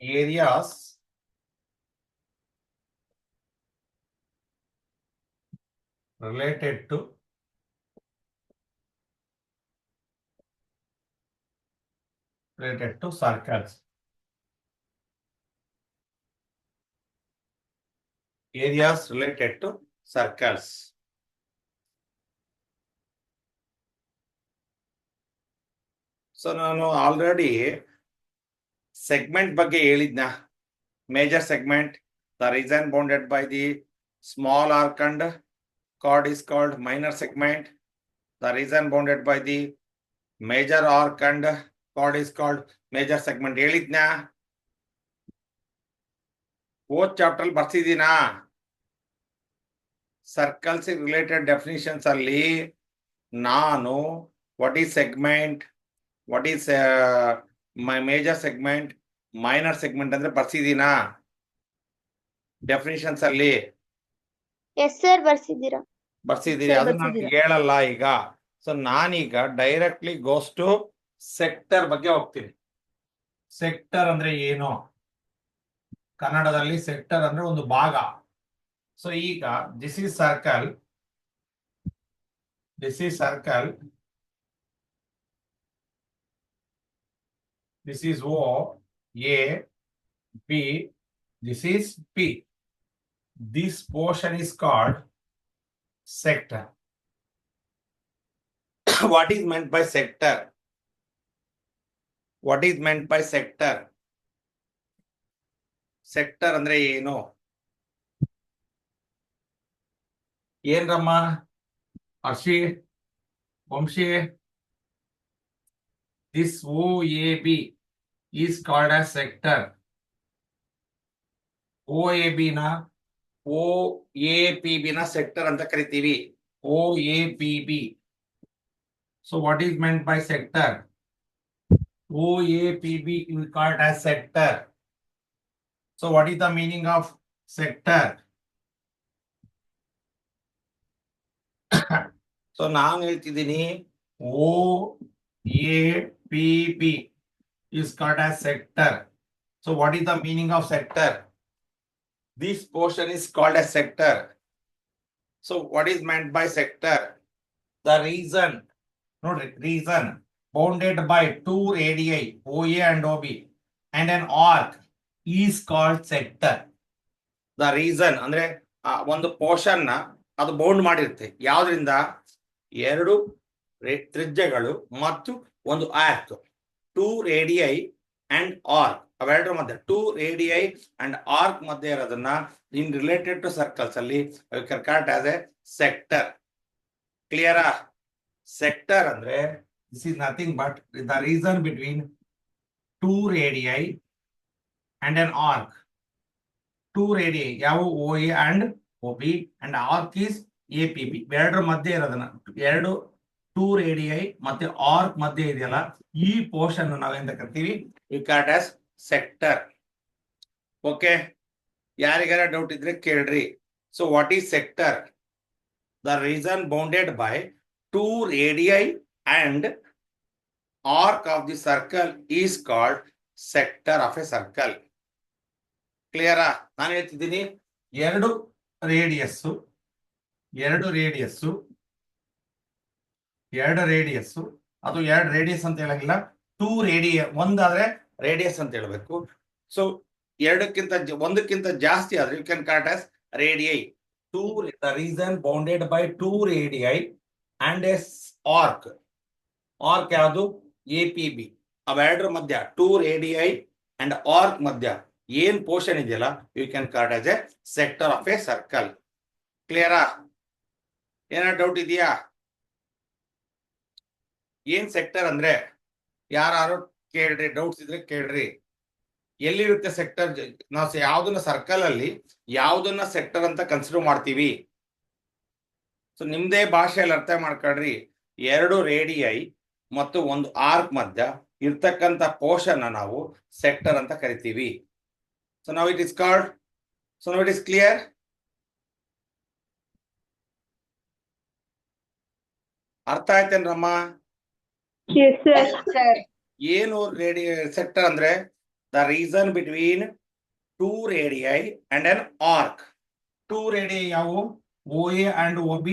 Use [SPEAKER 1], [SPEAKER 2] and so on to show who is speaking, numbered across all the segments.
[SPEAKER 1] areas related to circles. Areas related to circles. So ನಾನು already segment ಬಗ್ಗೆ ಹೇಳಿದ್ನ. Major segment, the region bounded by the small arc and chord is called minor segment. The region bounded by the major arc and chord is called major segment. ಹೇಳಿದ್ನ? ಓದ್ chapter ಬರ್ಸಿದೀನಾ? Circles related definitions ಅಲ್ಲಿ ನಾನು what is segment, what is major segment, minor segment ಅಂದ್ರೆ ಬರ್ಸಿದೀನಾ definitions ಅಲ್ಲಿ?
[SPEAKER 2] Yes sir, ಬರ್ಸಿದ್ದೀರಾ.
[SPEAKER 1] ಬರ್ಸಿದೀನಿ, ಅದು ನಾನು ಹೇಳಲ್ಲ ಈಗ. ಸೊ ನಾನೀಗ ಡೈರೆಕ್ಟ್ಲಿ ಗೋಸ್ ಟು ಸೆಕ್ಟರ್ ಬಗ್ಗೆ ಹೋಗ್ತೀನಿ. ಸೆಕ್ಟರ್ ಅಂದ್ರೆ ಏನು? ಕನ್ನಡದಲ್ಲಿ ಸೆಕ್ಟರ್ ಅಂದ್ರೆ ಒಂದು ಭಾಗ. ಸೊ ಈಗ this is circle, this is circle, this is O, A, B, this is P. This portion is called sector. What is meant by sector? What is meant by sector? Sector andre ಏನು? ಏನ್ರಮ್ಮ Hershey, Vamshi? This OAB is called as sector. OAB na OAPB na sector ಅಂತ ಕರಿತೀವಿ. OAPB. So what is meant by sector? OAPB is called as sector. So what is the meaning of sector? So ನಾನು ಹೇಳ್ತಿದ್ದೀನಿ OAPB is called as sector. So what is the meaning of sector? This portion is called as sector. So what is meant by sector? The region bounded by two radii OA and OB and an arc is called sector. The region ಅಂದ್ರೆ ಒಂದು portion ನ ಅದು bound ಮಾಡಿರುತ್ತೆ. ಯಾವ್ದ್ರಿಂದ? ಎರಡು ತ್ರಿಜ್ಯಗಳು ಮತ್ತು ಒಂದು arc, two radii and arc, ಅವೆರಡರ ಮಧ್ಯೆ ಟೂ ರೇಡಿಯೈ ಅಂಡ್ ಆರ್ಕ್ ಮಧ್ಯೆ ಇರೋದನ್ನ ಇನ್ ರಿಲೇಟೆಡ್ ಟು ಸರ್ಕಲ್ಸ್ ಅಲ್ಲಿ ಕರೆಕ್ಟ್ ಆಸ್ ಎ ಸೆಕ್ಟರ್. ಕ್ಲಿಯರಾ? ಸೆಕ್ಟರ್ ಅಂದ್ರೆ this is nothing but the region between two radii and an arc. Two radii ಯಾವ? OA and OB and arc is APB. ಎರಡರ ಮಧ್ಯೆ ಇರೋದನ್ನ, ಎರಡು ಟೂ ರೇಡಿಯೈ ಮತ್ತೆ arc ಮಧ್ಯೆ ಇದೆಯಲ್ಲ, ಈ ಪೋರ್ಷನ್ ನಾವೆಂತ ಕರಿತೀವಿ? We called as sector. Okay, ಯಾರಿಗಾರ ಡೌಟ್ ಇದ್ರೆ ಕೇಳ್ರಿ. So what is sector? The region bounded by two radii and arc of the circle is called sector of a circle. ಕ್ಲಿಯರಾ? ನಾನು ಹೇಳ್ತಿದ್ದೀನಿ ಎರಡು ರೇಡಿಯಸ್ಸು ಅದು ಎರಡು ರೇಡಿಯಸ್ ಅಂತ ಹೇಳಂಗಿಲ್ಲ, ಟೂ ರೇಡಿಯ, ಒಂದಾದ್ರೆ ರೇಡಿಯಸ್ ಅಂತ ಹೇಳ್ಬೇಕು. ಸೊ ಒಂದಕ್ಕಿಂತ ಜಾಸ್ತಿ ಆದ್ರೆ you can called as radii. The region bounded by two radii and as arc. Arc ಯಾವುದು? APB. ಅವೆರಡರ ಮಧ್ಯ ಟೂ ರೇಡಿಯೈ ಅಂಡ್ ಆರ್ಕ್ ಮಧ್ಯ ಏನ್ ಪೋರ್ಷನ್ ಇದೆಯಲ್ಲ, you can called as a sector of a circle. ಕ್ಲಿಯರಾ? ಏನಾದ್ರು ಡೌಟ್ ಇದೆಯಾ? ಏನ್ ಸೆಕ್ಟರ್ ಅಂದ್ರೆ? ಯಾರು ಕೇಳ್ರಿ, ಡೌಟ್ಸ್ ಇದ್ರೆ ಕೇಳ್ರಿ. ಎಲ್ಲಿರುತ್ತೆ ಸೆಕ್ಟರ್? ನಾವು ಯಾವ್ದನ್ನ ಸರ್ಕಲ್ ಅಲ್ಲಿ ಯಾವ್ದನ್ನ ಸೆಕ್ಟರ್ ಅಂತ ಕನ್ಸಿಡರ್ ಮಾಡ್ತೀವಿ? ಸೊ ನಿಮ್ದೇ ಭಾಷೆಯಲ್ಲಿ ಅರ್ಥ ಮಾಡ್ಕೊಳ್ರಿ. ಎರಡು ರೇಡಿಯೈ ಮತ್ತು ಒಂದು ಆರ್ಕ್ ಮಧ್ಯ ಇರ್ತಕ್ಕಂಥ ಪೋರ್ಷನ್ ನಾವು ಸೆಕ್ಟರ್ ಅಂತ ಕರಿತೀವಿ. ಸೊ ನಾವು ಇಟ್ ಇಸ್ ಕಾಲ್ಡ್, ಸೊ ನಾವು ಇಟ್ ಇಸ್ ಕ್ಲಿಯರ್? ಅರ್ಥ ಆಯ್ತೇನ್ರಮ್ಮ?
[SPEAKER 2] Yes, sir.
[SPEAKER 1] ಏನು ಸೆಕ್ಟರ್ ಅಂದ್ರೆ? the region between two radii and an arc. Two radii yavu? OA and OB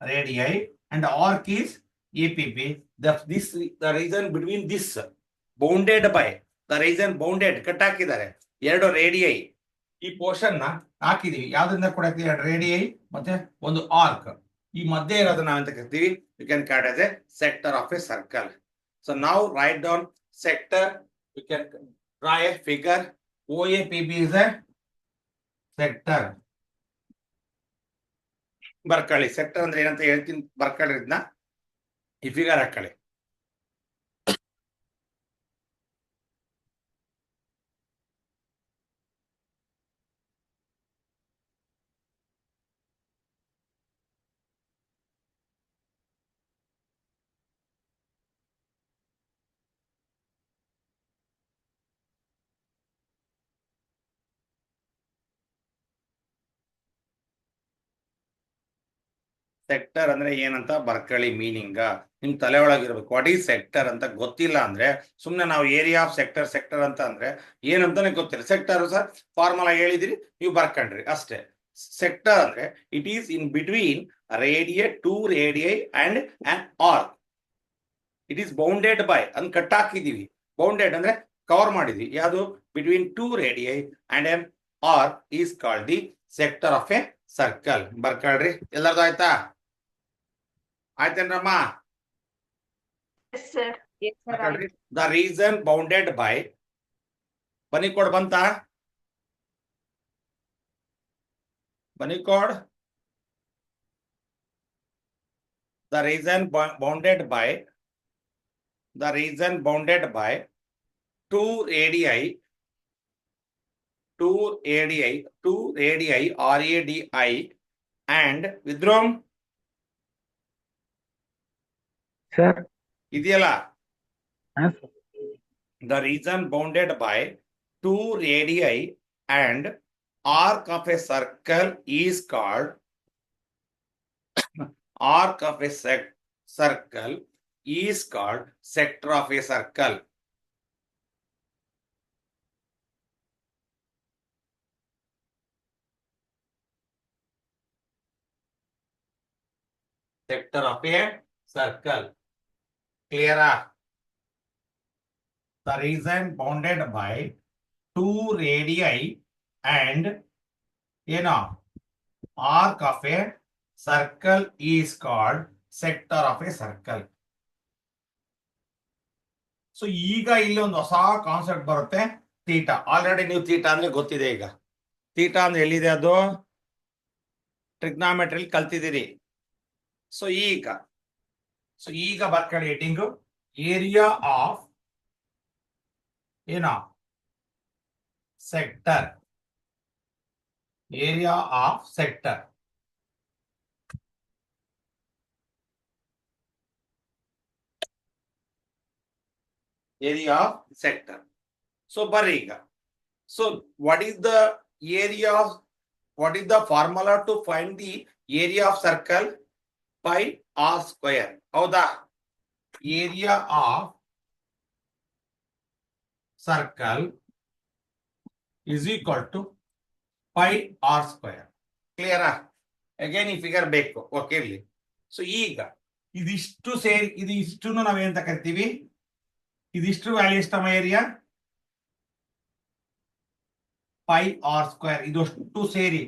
[SPEAKER 1] radii, and arc is APB. The region between this bounded by, the region bounded cut ಹಾಕಿದ್ದಾರೆ ಎರಡು radii. ಈ portion ನ ಹಾಕಿದೀವಿ, ಯಾವ್ದ್ರಿಂದ ಕೂಡ ಎರಡು radii ಮತ್ತೆ ಒಂದು arc. ಈ ಮಧ್ಯೆ ಇರೋದು ನಾವೆಂತ ಕರಿತೀವಿ? You can cut as a sector of a circle. So ನಾವು right down sector, you can draw a figure. OAPB is a sector. ಬರ್ಕೊಳ್ಳಿ, ಸೆಕ್ಟರ್ ಅಂದ್ರೆ ಏನಂತ ಹೇಳ್ತೀನಿ, ಬರ್ಕೊಳ್ಳಿ ಇದನ್ನ. ಈ ಫಿಗರ್ ಹಾಕೊಳ್ಳಿ. ಸೆಕ್ಟರ್ ಅಂದ್ರೆ ಏನಂತ ಬರ್ಕೊಳ್ಳಿ ಮೀನಿಂಗ್. ನಿಮ್ ತಲೆ ಒಳಗಿರ್ಬೇಕು. ವಾಟ್ ಈಸ್ ಸೆಕ್ಟರ್ ಅಂತ ಗೊತ್ತಿಲ್ಲ ಅಂದ್ರೆ ಸುಮ್ನೆ ನಾವು ಏರಿಯಾ ಆಫ್ ಸೆಕ್ಟರ್ ಸೆಕ್ಟರ್ ಅಂತ ಅಂದ್ರೆ ಏನಂತಾನೆ ಗೊತ್ತಿಲ್ಲ. ಸೆಕ್ಟರ್ ಸರ್ ಫಾರ್ಮುಲಾ ಹೇಳಿದಿರಿ, ನೀವು ಬರ್ಕೊಂಡ್ರಿ ಅಷ್ಟೇ. ಸೆಕ್ಟರ್ ಅಂದ್ರೆ it is in between radii, two radii and an arc. It is bounded by, an cut ಹಾಕಿದೀವಿ. ಬೌಂಡೆಡ್ ಅಂದ್ರೆ ಕವರ್ ಮಾಡಿದ್ವಿ. ಯಾವುದು? Between two radii and an arc is called the sector of a circle. ಬರ್ಕೊಳ್ರಿ. ಎಲ್ಲರದು ಆಯ್ತಾ? ಆಯ್ತೇನ್ರಮ್ಮ? The region bounded by, ಬನ್ನಿ ಕೋಡ್ ಬಂತ? ಬನ್ನಿ ಕೋಡ್. The region bounded by, the region bounded by two radii, RADI and Vidrom.
[SPEAKER 3] Sir.
[SPEAKER 1] ಇದೆಯಲ್ಲ,
[SPEAKER 3] Yes.
[SPEAKER 1] the region bounded by two radii and arc of a circle is called arc of a circle is called sector of a circle. Sector of a circle. Clear? The region bounded by two radii and arc of a circle is called sector of a circle. So ಈಗ ಇಲ್ಲಿ ಒಂದು ಹೊಸ concept ಬರುತ್ತೆ, theta. Already ನೀವು theta ಅಂದ್ರೆ ಗೊತ್ತಿದೆ. ಈಗ theta ಅಂದ್ರೆ ಎಲ್ಲಿದೆ? ಅದು ಟ್ರಿಗ್ನಾಮೆಟ್ರಿ ಕಲ್ತಿದ್ದೀರಿ. ಸೊ ಈಗ ಬರ್ಕೊಳ್ಳಿ heading, area of sector. Area of sector. Area of sector. So bariga. So what is the area of, what is the formula to find the area of circle? Pi r square. How the area of circle is equal to pi r square. Clear? Again ಈ figure ಬೇಕು. Okay ಇರ್ಲಿ. So ಈಗ ಇದಿಷ್ಟು ಸೇರಿ, ಇದಿಷ್ಟು ನಾವೇಂತ ಕರಿತೀವಿ? ಇದಿಷ್ಟು ವ್ಯಾಲ್ಯೂ ಎಷ್ಟಮ್ಮ? Area pi R square. ಇದಷ್ಟು ಸೇರಿ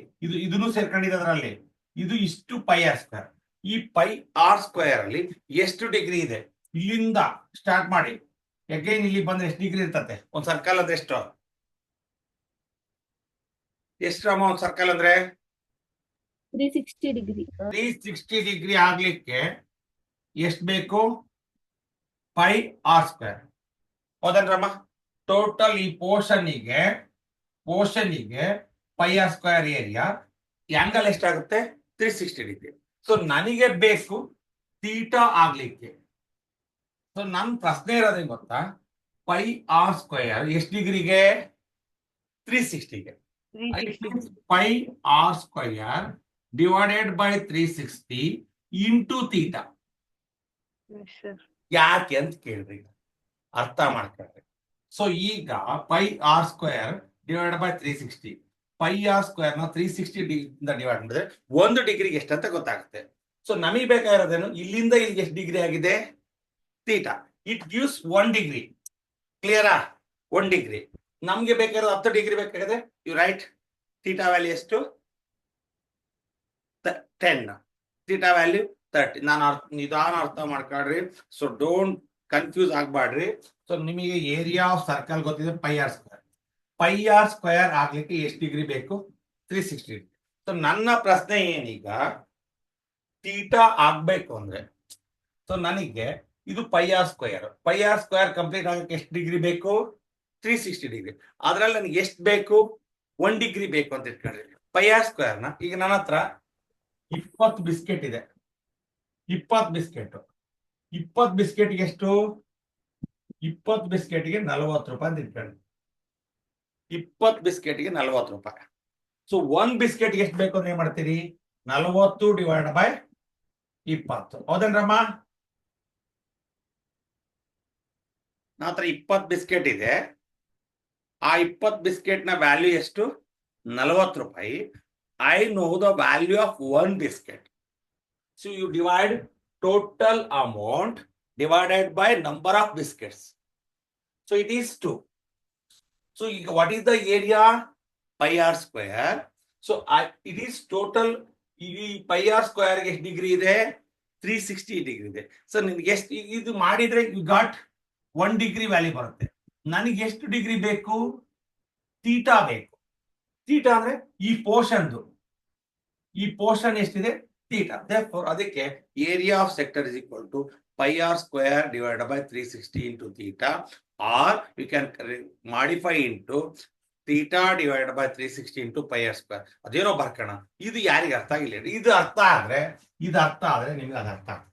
[SPEAKER 1] ಇದನ್ನು ಸೇರ್ಕೊಂಡಿದೆ ಅದರಲ್ಲಿ. ಇದು ಇಷ್ಟು ಪೈ ಆರ್ ಸ್ಕ್ವೇರ್. ಈ ಪೈ ಆರ್ ಸ್ಕ್ವೇರ್ ಅಲ್ಲಿ ಎಷ್ಟು ಡಿಗ್ರಿ ಇದೆ? ಇಲ್ಲಿಂದ ಸ್ಟಾರ್ಟ್ ಮಾಡಿ ಅಗೈನ್ ಇಲ್ಲಿ ಬಂದ್ರೆ ಎಷ್ಟು ಡಿಗ್ರಿ ಇರ್ತತೆ? ಒಂದ್ ಸರ್ಕಲ್ ಅಂದ್ರೆ ಎಷ್ಟು ಅಮ್ಮ? ಒಂದ್ ಸರ್ಕಲ್ ಅಂದ್ರೆ
[SPEAKER 2] 360 ಡಿಗ್ರಿ.
[SPEAKER 1] 360 ಡಿಗ್ರಿ ಆಗ್ಲಿಕ್ಕೆ ಎಷ್ಟು ಬೇಕು? Pi R square. ಹೌದನ್ರಮ್ಮ? ಟೋಟಲ್ ಈ ಪೋರ್ಷನ್ನಿಗೆ pi R square area. Angle ಎಷ್ಟಾಗುತ್ತೆ? 360 ಡಿಗ್ರಿ. ಸೊ ನನಗೆ ಬೇಕು ಥೀಟಾ ಆಗ್ಲಿಕ್ಕೆ. ಸೊ ನನ್ ಪ್ರಶ್ನೆ ಇರೋದೇ ಗೊತ್ತಾ? ಪೈ ಆರ್ ಸ್ಕ್ವೇರ್ ಎಷ್ಟು ಡಿಗ್ರಿಗೆ? 360ಗೆ. Pi R square divided by 360 into theta. ಯಾಕೆ ಅಂತ ಕೇಳ್ರಿ, ಅರ್ಥ ಮಾಡ್ಕೊಳ್ರಿ. ಸೊ ಈಗ pi R square divide by 360. Pi R square ನ 360 ಇಂದ ಡಿವೈಡ್ ಮಾಡಿದ್ರೆ 1 ಡಿಗ್ರಿಗೆ ಎಷ್ಟಂತ ಗೊತ್ತಾಗುತ್ತೆ. ಸೊ ನಮಗೆ ಬೇಕಾಗಿರೋದೇನು, ಇಲ್ಲಿಂದ ಇಲ್ಲಿಗೆ ಎಷ್ಟು ಡಿಗ್ರಿ ಆಗಿದೆ, ಥೀಟಾ. It gives 1 degree. ಕ್ಲಿಯರಾ? 1 ಡಿಗ್ರಿ. ನಮ್ಗೆ ಬೇಕಾಗಿರೋದು 10 ಡಿಗ್ರಿ ಬೇಕಾಗಿದೆ. ಯು ರೈಟ್ ಥೀಟಾ ವ್ಯಾಲ್ಯೂ ಎಷ್ಟು, 10. Theta value 30. ನಾನು ನಿಧಾನ ಅರ್ಥ ಮಾಡ್ಕೊಳ್ರಿ. ಸೊ ಡೋಂಟ್ ಕನ್ಫ್ಯೂಸ್ ಆಗ್ಬಾಡ್ರಿ. ಸೊ ನಿಮಗೆ ಏರಿಯಾ ಆಫ್ ಸರ್ಕಲ್ ಗೊತ್ತಿದೆ, pi R square. Pi R square ಆಗ್ಲಿಕ್ಕೆ ಎಷ್ಟು ಡಿಗ್ರಿ ಬೇಕು, 360 ಡಿಗ್ರಿ. ಸೊ ನನ್ನ ಪ್ರಶ್ನೆ ಏನೀಗ, ಥೀಟಾ ಆಗ್ಬೇಕು ಅಂದ್ರೆ, ಸೊ ನನಗೆ ಇದು pi R square. Pi R square complete ಆಗಕ್ಕೆ ಎಷ್ಟು ಡಿಗ್ರಿ ಬೇಕು, 360 ಡಿಗ್ರಿ. ಅದ್ರಲ್ಲಿ ನನಗೆ ಎಷ್ಟು ಬೇಕು, 1 ಡಿಗ್ರಿ ಬೇಕು ಅಂತ ಇಟ್ಕೊಂಡ್ರಿ. ಪೈ ಆರ್ ಸ್ಕ್ವೇರ್ ನ ಈಗ ನನ್ನ ಹತ್ರ 20 ಬಿಸ್ಕೆಟ್ ಇದೆ. 20 ಬಿಸ್ಕೆಟ್ 20 ಬಿಸ್ಕೆಟ್ಗೆ ಎಷ್ಟು, 20 ಬಿಸ್ಕೆಟ್ಗೆ 40 ರೂಪಾಯಿ ಅಂತ ಇಟ್ಕೊಂಡ್ರಿ. 20 ಬಿಸ್ಕೆಟ್ಗೆ 40 ರೂಪಾಯಿ. ಸೊ 1 ಬಿಸ್ಕೆಟ್ಗೆ ಎಷ್ಟು ಬೇಕು ಅಂದ್ರೆ ಏನ್ ಮಾಡ್ತೀರಿ, 40 ಡಿವೈಡ್ ಬೈ 20. ಹೌದೇನ್ರಮ್ಮ? ನನ್ನ ಹತ್ರ 20 ಬಿಸ್ಕೆಟ್ ಇದೆ. ಆ 20 ಬಿಸ್ಕೆಟ್ ನ ವ್ಯಾಲ್ಯೂ ಎಷ್ಟು, 40 ರೂಪಾಯಿ. I know the value of 1 biscuit. So you divide total amount divided by number of biscuits. So it is 2. So what is the area, pi r square. So it is total. pi r square ಗೆ ಎಷ್ಟು degree ಇದೆ, 360 degree ಇದೆ. So ನಿನ್ಗೆ ಎಷ್ಟು ಇದು ಮಾಡಿದ್ರೆ you got 1 degree value ಬರುತ್ತೆ. ನನಗೆ ಎಷ್ಟು ಡಿಗ್ರಿ ಬೇಕು, ಥೀಟಾ ಬೇಕು. ಥೀಟಾ ಅಂದ್ರೆ ಈ ಪೋರ್ಷನ್ ಎಷ್ಟಿದೆ, ಥೀಟಾ. therefore ಅದಕ್ಕೆ area of sector is equal to pi r square divided by 360 into theta, or you can modify into theta divided by 360 into pi r square. ಅದೇನೋ ಬರ್ಕೋಣ. ಇದು ಯಾರಿಗೆ ಅರ್ಥ ಆಗಿಲ್ಲ, ಇದು ಅರ್ಥ ಆದ್ರೆ ನಿಮ್ಗೆ ಅದು ಅರ್ಥ ಆಗ್ತದೆ.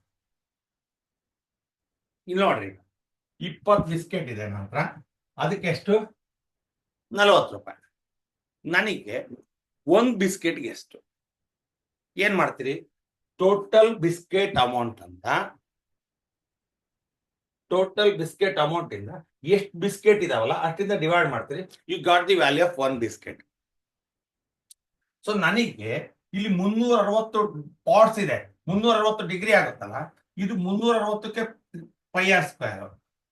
[SPEAKER 1] ಇಲ್ಲಿ ನೋಡ್ರಿ, 20 ಬಿಸ್ಕೆಟ್ ಇದೆ ನಂತರ, ಅದಕ್ಕೆ ಎಷ್ಟು, 40 ರೂಪಾಯಿ. ನನಗೆ 1 ಬಿಸ್ಕೆಟ್ಗೆ ಎಷ್ಟು, ಏನ್ ಮಾಡ್ತೀರಿ, ಟೋಟಲ್ ಬಿಸ್ಕೆಟ್ ಅಮೌಂಟ್ ಅಂತ, ಟೋಟಲ್ ಬಿಸ್ಕೆಟ್ ಅಮೌಂಟ್ ಇಂದ ಎಷ್ಟು ಬಿಸ್ಕೆಟ್ ಇದಾವಲ್ಲ ಅಷ್ಟಿಂದ ಡಿವೈಡ್ ಮಾಡ್ತೀರಿ. You got the value of 1 biscuit. So ನನಗೆ ಇಲ್ಲಿ 360 ಪಾಟ್ಸ್ ಇದೆ, 360 ಡಿಗ್ರಿ ಆಗುತ್ತಲ್ಲ, ಇದು 360ಕ್ಕೆ ಪೈ ಆರ್ ಸ್ಕ್ವೇರ್.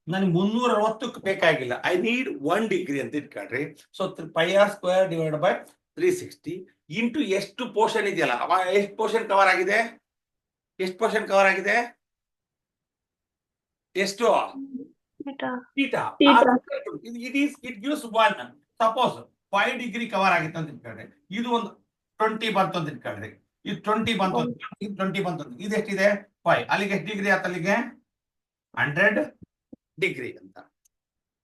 [SPEAKER 1] ನನಗೆ 360ಕ್ಕೆ ಬೇಕಾಗಿಲ್ಲ, ಐ ನೀಡ್ 1 ಡಿಗ್ರಿ ಅಂತ ಇಟ್ಕೊಳ್ರಿ. So pi R square divide by 360 into ಎಷ್ಟು ಪೋರ್ಷನ್ ಇದೆಯಲ್ಲ, ಎಷ್ಟು ಪೋರ್ಷನ್ ಕವರ್ ಆಗಿದೆ, ಎಷ್ಟು, theta. It gives 1. Suppose 5 degree cover ಆಗಿತ್ತು ಅಂತ ಇಟ್ಕೊಂಡ್ರೆ, ಇದು ಒಂದು 20 ಬಂತು ಅಂತ ಇಟ್ಕೊಂಡ್ರಿ, ಇದು 20 ಬಂತು, ಇದು 20 ಬಂತು, ಇದು ಎಷ್ಟಿದೆ 5. ಅಲ್ಲಿಗೆ ಎಷ್ಟು ಡಿಗ್ರಿ ಆಯ್ತು, ಅಲ್ಲಿಗೆ 100 ಡಿಗ್ರಿ ಅಂತ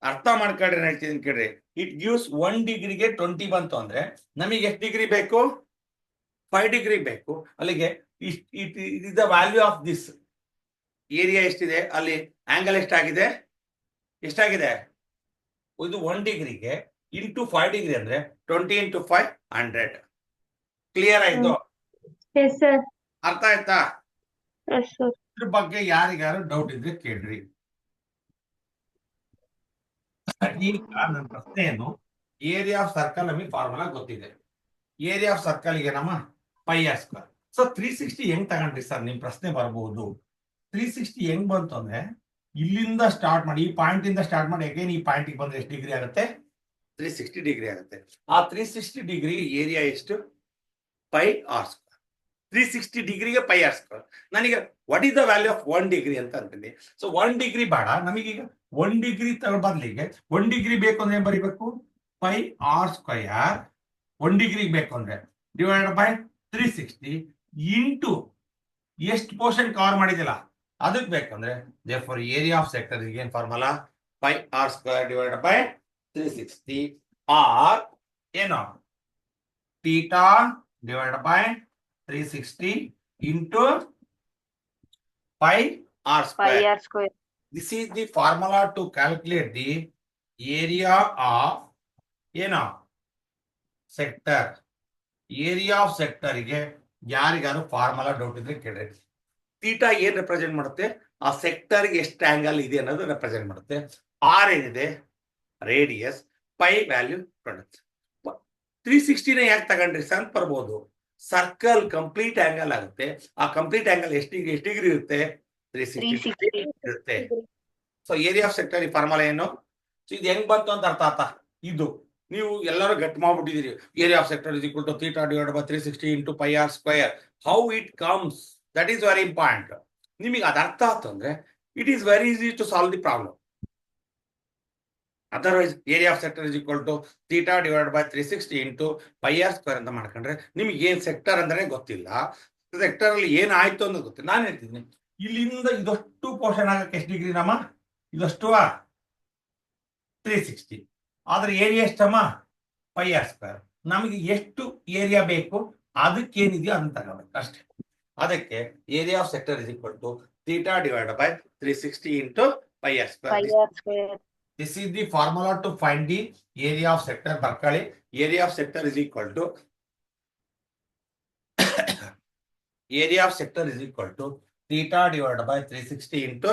[SPEAKER 1] ಅರ್ಥ ಮಾಡ್ಕೊಳ್ರಿ. ಹೇಳ್ತೀನಿ ಕೇಳ್ರಿ, ಇಟ್ ಗಿವ್ಸ್ 1 ಡಿಗ್ರಿಗೆ 20 ಬಂತು ಅಂದ್ರೆ ನಮಗೆ ಎಷ್ಟು ಡಿಗ್ರಿ ಬೇಕು, 5 ಡಿಗ್ರಿ ಬೇಕು. ಅಲ್ಲಿಗೆ it is the value of this area. ಎಷ್ಟಿದೆ ಅಲ್ಲಿ, ಆಂಗಲ್ ಎಷ್ಟಾಗಿದೆ, ಇದು 1 ಡಿಗ್ರಿಗೆ ಇಂಟು 5 ಡಿಗ್ರಿ ಅಂದ್ರೆ 20 into 5 100. ಕ್ಲಿಯರ್ ಆಯ್ತು? ಅರ್ಥ ಆಯ್ತಾ? ಇದ್ರ ಬಗ್ಗೆ ಯಾರಿಗಾರು ಡೌಟ್ ಇದ್ರೆ ಕೇಳ್ರಿ. ಈಗ ನನ್ನ ಪ್ರಶ್ನೆ ಏನು, ಏರಿಯಾ ಆಫ್ ಸರ್ಕಲ್ ನಮಗೆ ಫಾರ್ಮುಲಾ ಗೊತ್ತಿದೆ. ಏರಿಯಾ ಆಫ್ ಸರ್ಕಲ್ ಗೆ ನಮ್ಮ ಪೈ ಆರ್ ಸ್ಕ್ವೇರ್. ಸೊ 360 ಹೆಂಗ್ ತಗೊಂಡ್ರಿ ಸರ್, ನಿಮ್ ಪ್ರಶ್ನೆ ಬರ್ಬಹುದು. 360 ಹೆಂಗ್ ಬಂತು ಅಂದ್ರೆ, ಇಲ್ಲಿಂದ ಸ್ಟಾರ್ಟ್ ಮಾಡಿ, ಈ ಪಾಯಿಂಟ್ ಇಂದ ಸ್ಟಾರ್ಟ್ ಮಾಡಿ ಅಗೇನ್ ಈ ಪಾಯಿಂಟ್ ಬಂದ್ರೆ ಎಷ್ಟು ಡಿಗ್ರಿ ಆಗುತ್ತೆ, 360 ಡಿಗ್ರಿ ಆಗುತ್ತೆ. ಆ 360 ಡಿಗ್ರಿ ಏರಿಯಾ ಎಷ್ಟು, ಪೈ ಆರ್ ಸ್ಕ್ವೇರ್. 360 ಡಿಗ್ರಿಗೆ ಪೈ ಆರ್ ಸ್ಕ್ವೇರ್. ನನಗೆ what is the value of 1 degree ಅಂತ ಅಂತೀನಿ. ಸೊ 1 ಡಿಗ್ರಿ ಬೇಡ ನಮಗೀಗ, 1 ಡಿಗ್ರಿ ಬದಲಿಗೆ 1 ಡಿಗ್ರಿ ಬೇಕು ಅಂದ್ರೆ ಏನ್ ಬರೀಬೇಕು, ಪೈ ಆರ್ ಸ್ಕ್ವೇರ್ 1 ಡಿಗ್ರಿ ಬೇಕು ಅಂದ್ರೆ ಡಿವೈಡ್ ಬೈ 360 ಇಂಟು ಎಷ್ಟು ಪೋರ್ಷನ್ ಕವರ್ ಮಾಡಿದಿಲ್ಲ ಅದಕ್ಕೆ ಬೇಕಂದ್ರೆ, therefore ಏರಿಯಾ ಆಫ್ ಸೆಕ್ಟರ್ ಏನ್ formula, pi R square divide by 360, r ಏನು, theta divide by 360 into pi r square. This is the formula to calculate the area of sector. Area of sector ಗೆ ಯಾರಿಗಾರು formula doubt ಇದ್ರೆ ಕೇಳ್ರಿ. Theta ಏನ್ represent ಮಾಡುತ್ತೆ, ಆ sector ಗೆ ಎಷ್ಟು ಆಂಗಲ್ ಇದೆ ಅನ್ನೋದು ರೆಪ್ರೆಸೆಂಟ್ ಮಾಡುತ್ತೆ. ಆರ್ ಏನಿದೆ ರೇಡಿಯಸ್ ಪೈ ವ್ಯಾಲ್ಯೂ ಪ್ರೊಡಕ್ಟ್ 360 ಯಾಕೆ ತಗೊಂಡ್ರಿ ಸರ್ ಅಂತ ಬರ್ಬೋದು. ಸರ್ಕಲ್ ಕಂಪ್ಲೀಟ್ ಆಂಗಲ್ ಆಗುತ್ತೆ. ಆ ಕಂಪ್ಲೀಟ್ ಆಂಗಲ್ ಎಷ್ಟು ಡಿಗ್ರಿ ಇರುತ್ತೆ? 360 ಇರುತ್ತೆ. ಸೊ ಏರಿಯಾ ಆಫ್ ಸೆಕ್ಟರ್ ಈ ಫಾರ್ಮುಲಾ ಏನು? ಸೊ ಇದು ಹೆಂಗ್ ಬಂತು ಅಂತ ಅರ್ಥ ಆತಾ? ಇದು ನೀವು ಎಲ್ಲರೂ ಗಟ್ ಮಾಡ್ಬಿಟ್ಟಿದ್ದೀರಿ. Area of sector is equal to theta divided by 360 into pi R square. How it comes, that is very important. ನಿಮಗೆ ಅದು ಅರ್ಥ ಆಯ್ತು ಅಂದ್ರೆ it is very easy to solve the problem. Otherwise area of sector is equal to theta divide by 360 into pi R square ಅಂತ ಮಾಡ್ಕೊಂಡ್ರೆ ನಿಮ್ಗೆ ಏನ್ sector ಅಂದ್ರೆ ಗೊತ್ತಿಲ್ಲ. ಸೆಕ್ಟರ್ ಅಲ್ಲಿ ಏನಾಯ್ತು ಅನ್ನೋದು ಗೊತ್ತಿಲ್ಲ. ನಾನು ಹೇಳ್ತಿದ್ದೀನಿ ಇಲ್ಲಿಂದ ಇದಷ್ಟು ಪೋರ್ಷನ್ ಆಗಕ್ಕೆ ಎಷ್ಟು ಡಿಗ್ರಿ ನಮ್ಮ? ಇದಷ್ಟು 360. ಆದ್ರೆ ಏರಿಯಾ ಎಷ್ಟಮ್ಮ? Pi R square. ನಮಗೆ ಎಷ್ಟು ಏರಿಯಾ ಬೇಕು ಅದಕ್ಕೇನಿದೆಯೋ ಅದನ್ನ ತಗೋಬೇಕು ಅಷ್ಟೇ. ಅದಕ್ಕೆ area of sector is equal to theta divide by 360 into pi R square. This is the formula to find the area of sector. Barkali, area of sector is equal to area of sector is equal to theta divided by 360 into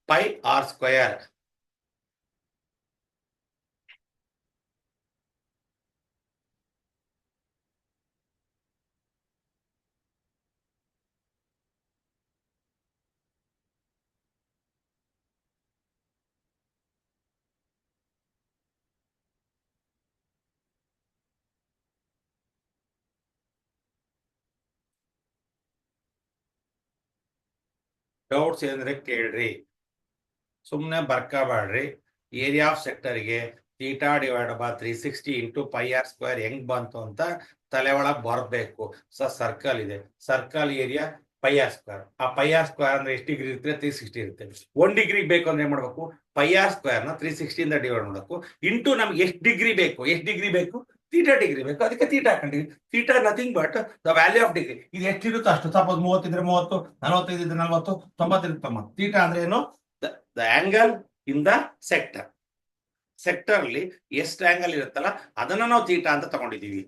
[SPEAKER 1] pi r square. Doubts ಏನಾದ್ರೆ ಕೇಳ್ರಿ, ಸುಮ್ಮನೆ ಬರ್ಕೋಬೇಡ್ರಿ. Area of ಸೆಕ್ಟರ್ಗೆ theta divide by 360 into pi R square ಹೆಂಗ್ ಬಂತು ಅಂತ ತಲೆ ಒಳಗೆ ಬರಬೇಕು. ಸರ್ಕಲ್ ಇದೆ, circle area pi R square. ಆ ಪೈ ಆರ್ ಸ್ಕ್ವೇರ್ ಅಂದ್ರೆ ಎಷ್ಟು ಡಿಗ್ರಿ ಇರುತ್ತೆ? 360 ಇರುತ್ತೆ. 1 ಡಿಗ್ರಿ ಬೇಕು ಅಂದ್ರೆ ಏನ್ ಮಾಡ್ಬೇಕು? ಪೈ ಆರ್ ಸ್ಕ್ವೇರ್ ನ 360 ಇಂದ ಡಿವೈಡ್ ಮಾಡಬೇಕು ಇಂಟು ನಮ್ಗೆ ಎಷ್ಟು ಡಿಗ್ರಿ ಬೇಕು? ಎಷ್ಟು ಡಿಗ್ರಿ ಬೇಕು? ಥೀಟಾ ಡಿಗ್ರಿ ಬೇಕು. ಅದಕ್ಕೆ ಥೀಟಾ ಹಾಕೊಂಡಿವಿ. Theta nothing but the value of degree. ಇದು ಎಷ್ಟಿರುತ್ತೋ ಅಷ್ಟು. ಸಪೋಸ್ 30 ಇದ್ರೆ 30, 45 ಇದ್ರೆ 40, 90 ಇದ್ರೆ 90. ಥೀಟಾ ಅಂದ್ರೆ ಏನು? The angle in the sector. Sector ಅಲ್ಲಿ ಎಷ್ಟು ಆಂಗಲ್ ಇರುತ್ತಲ್ಲ ಅದನ್ನ ನಾವು ಥೀಟಾ ಅಂತ ತಗೊಂಡಿದೀವಿ.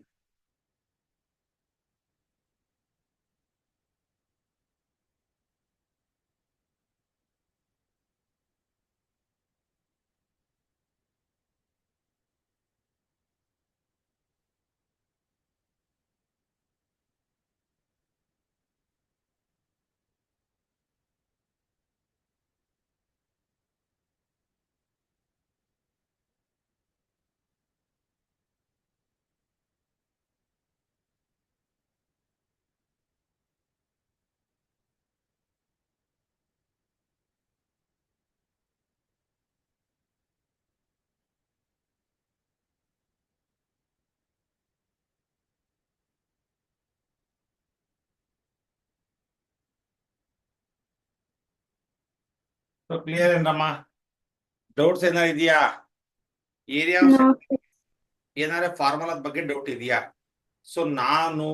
[SPEAKER 1] ಕ್ಲಿಯರ್ ಏನ್ರಮ್ಮ? ಡೌಟ್ಸ್ ಏನಾರು ಇದೆಯಾ? ಏರಿಯಾ ಏನಾರ ಫಾರ್ಮುಲಾದ ಬಗ್ಗೆ ಡೌಟ್ ಇದೆಯಾ? ಸೊ ನಾನು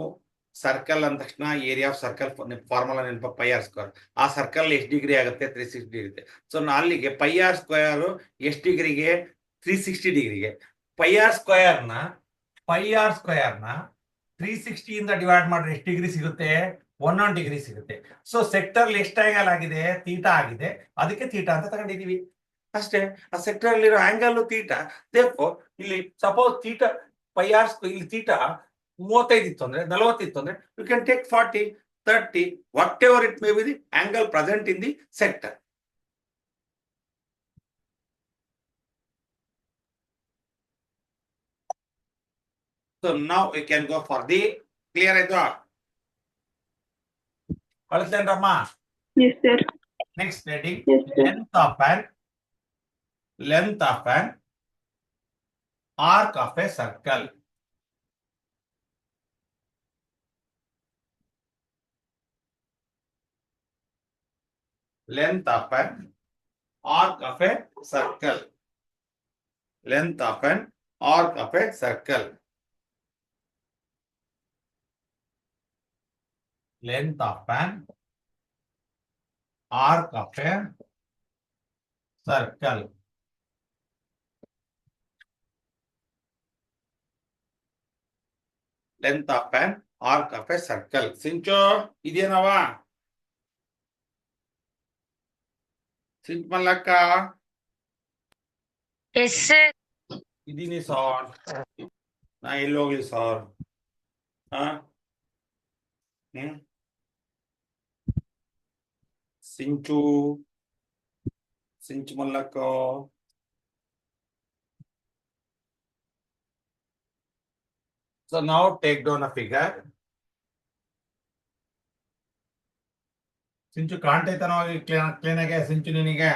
[SPEAKER 1] ಸರ್ಕಲ್ ಅಂದ ತಕ್ಷಣ ಏರಿಯಾ ಆಫ್ ಸರ್ಕಲ್ ಫಾರ್ಮುಲಾ ನೆನಪ ಪೈ ಆರ್ ಸ್ಕ್ವೇರ್. ಆ ಸರ್ಕಲ್ ಎಷ್ಟು ಡಿಗ್ರಿ ಆಗುತ್ತೆ? 360 ಇರುತ್ತೆ. ಸೊ ಅಲ್ಲಿಗೆ ಪೈ ಆರ್ ಸ್ಕ್ವೇರ್ ಎಷ್ಟು ಡಿಗ್ರಿಗೆ? 360 ಡಿಗ್ರಿಗೆ. ಪೈ ಆರ್ ಸ್ಕ್ವೇರ್ ನ 360 ಇಂದ ಡಿವೈಡ್ ಮಾಡಿದ್ರೆ ಎಷ್ಟು ಡಿಗ್ರಿ ಸಿಗುತ್ತೆ? 1 ಡಿಗ್ರಿ ಸಿಗುತ್ತೆ. ಸೊ ಸೆಕ್ಟರ್ ಎಷ್ಟು ಆಂಗಲ್ ಆಗಿದೆ? ಥೀಟಾ ಆಗಿದೆ. ಅದಕ್ಕೆ ಥೀಟಾ ಅಂತ ತಗೊಂಡಿದೀವಿ ಅಷ್ಟೇ. ಆ ಸೆಕ್ಟರ್ ಅಲ್ಲಿರೋ ಆಂಗಲ್ ಥೀಟಾ. ಇಲ್ಲಿ suppose theta pi R square, ಇಲ್ಲಿ ಥೀಟಾ 35 ಇತ್ತು ಅಂದ್ರೆ 40 ಇತ್ತು ಅಂದ್ರೆ you can take 40, 30, whatever it may be the angle present in the sector. So now you can go for the clear ಆಯ್ತು? ಕಳಿಸ್ತೇನ್ರಮ್ಮ?
[SPEAKER 2] Yes, sir.
[SPEAKER 1] Next heading,
[SPEAKER 2] Yes, sir.
[SPEAKER 1] length of an arc of a circle. Length of an arc of a circle. Length of an arc of a circle. Length of an arc of a circle. Length of an arc of a circle. Sinchu ಇದೇನವ? ಸಿಂಚ್ ಮಲ್ಲಕ್ಕ?
[SPEAKER 4] Yes, sir.
[SPEAKER 1] ಇದೀನಿ sir. ನಾ ಎಲ್ಲಿ ಹೋಗ್ಲಿ sir? ಹಾ ಸಿಂಚು ಸಿಂಚು ಮಲ್ಲಕ್ಕ. So now take down a figure. ಸಿಂಚು ಕಾಣ್ತೈತ ನಾವು clean ಆಗಿ ಸಿಂಚು ನಿನಗೆ?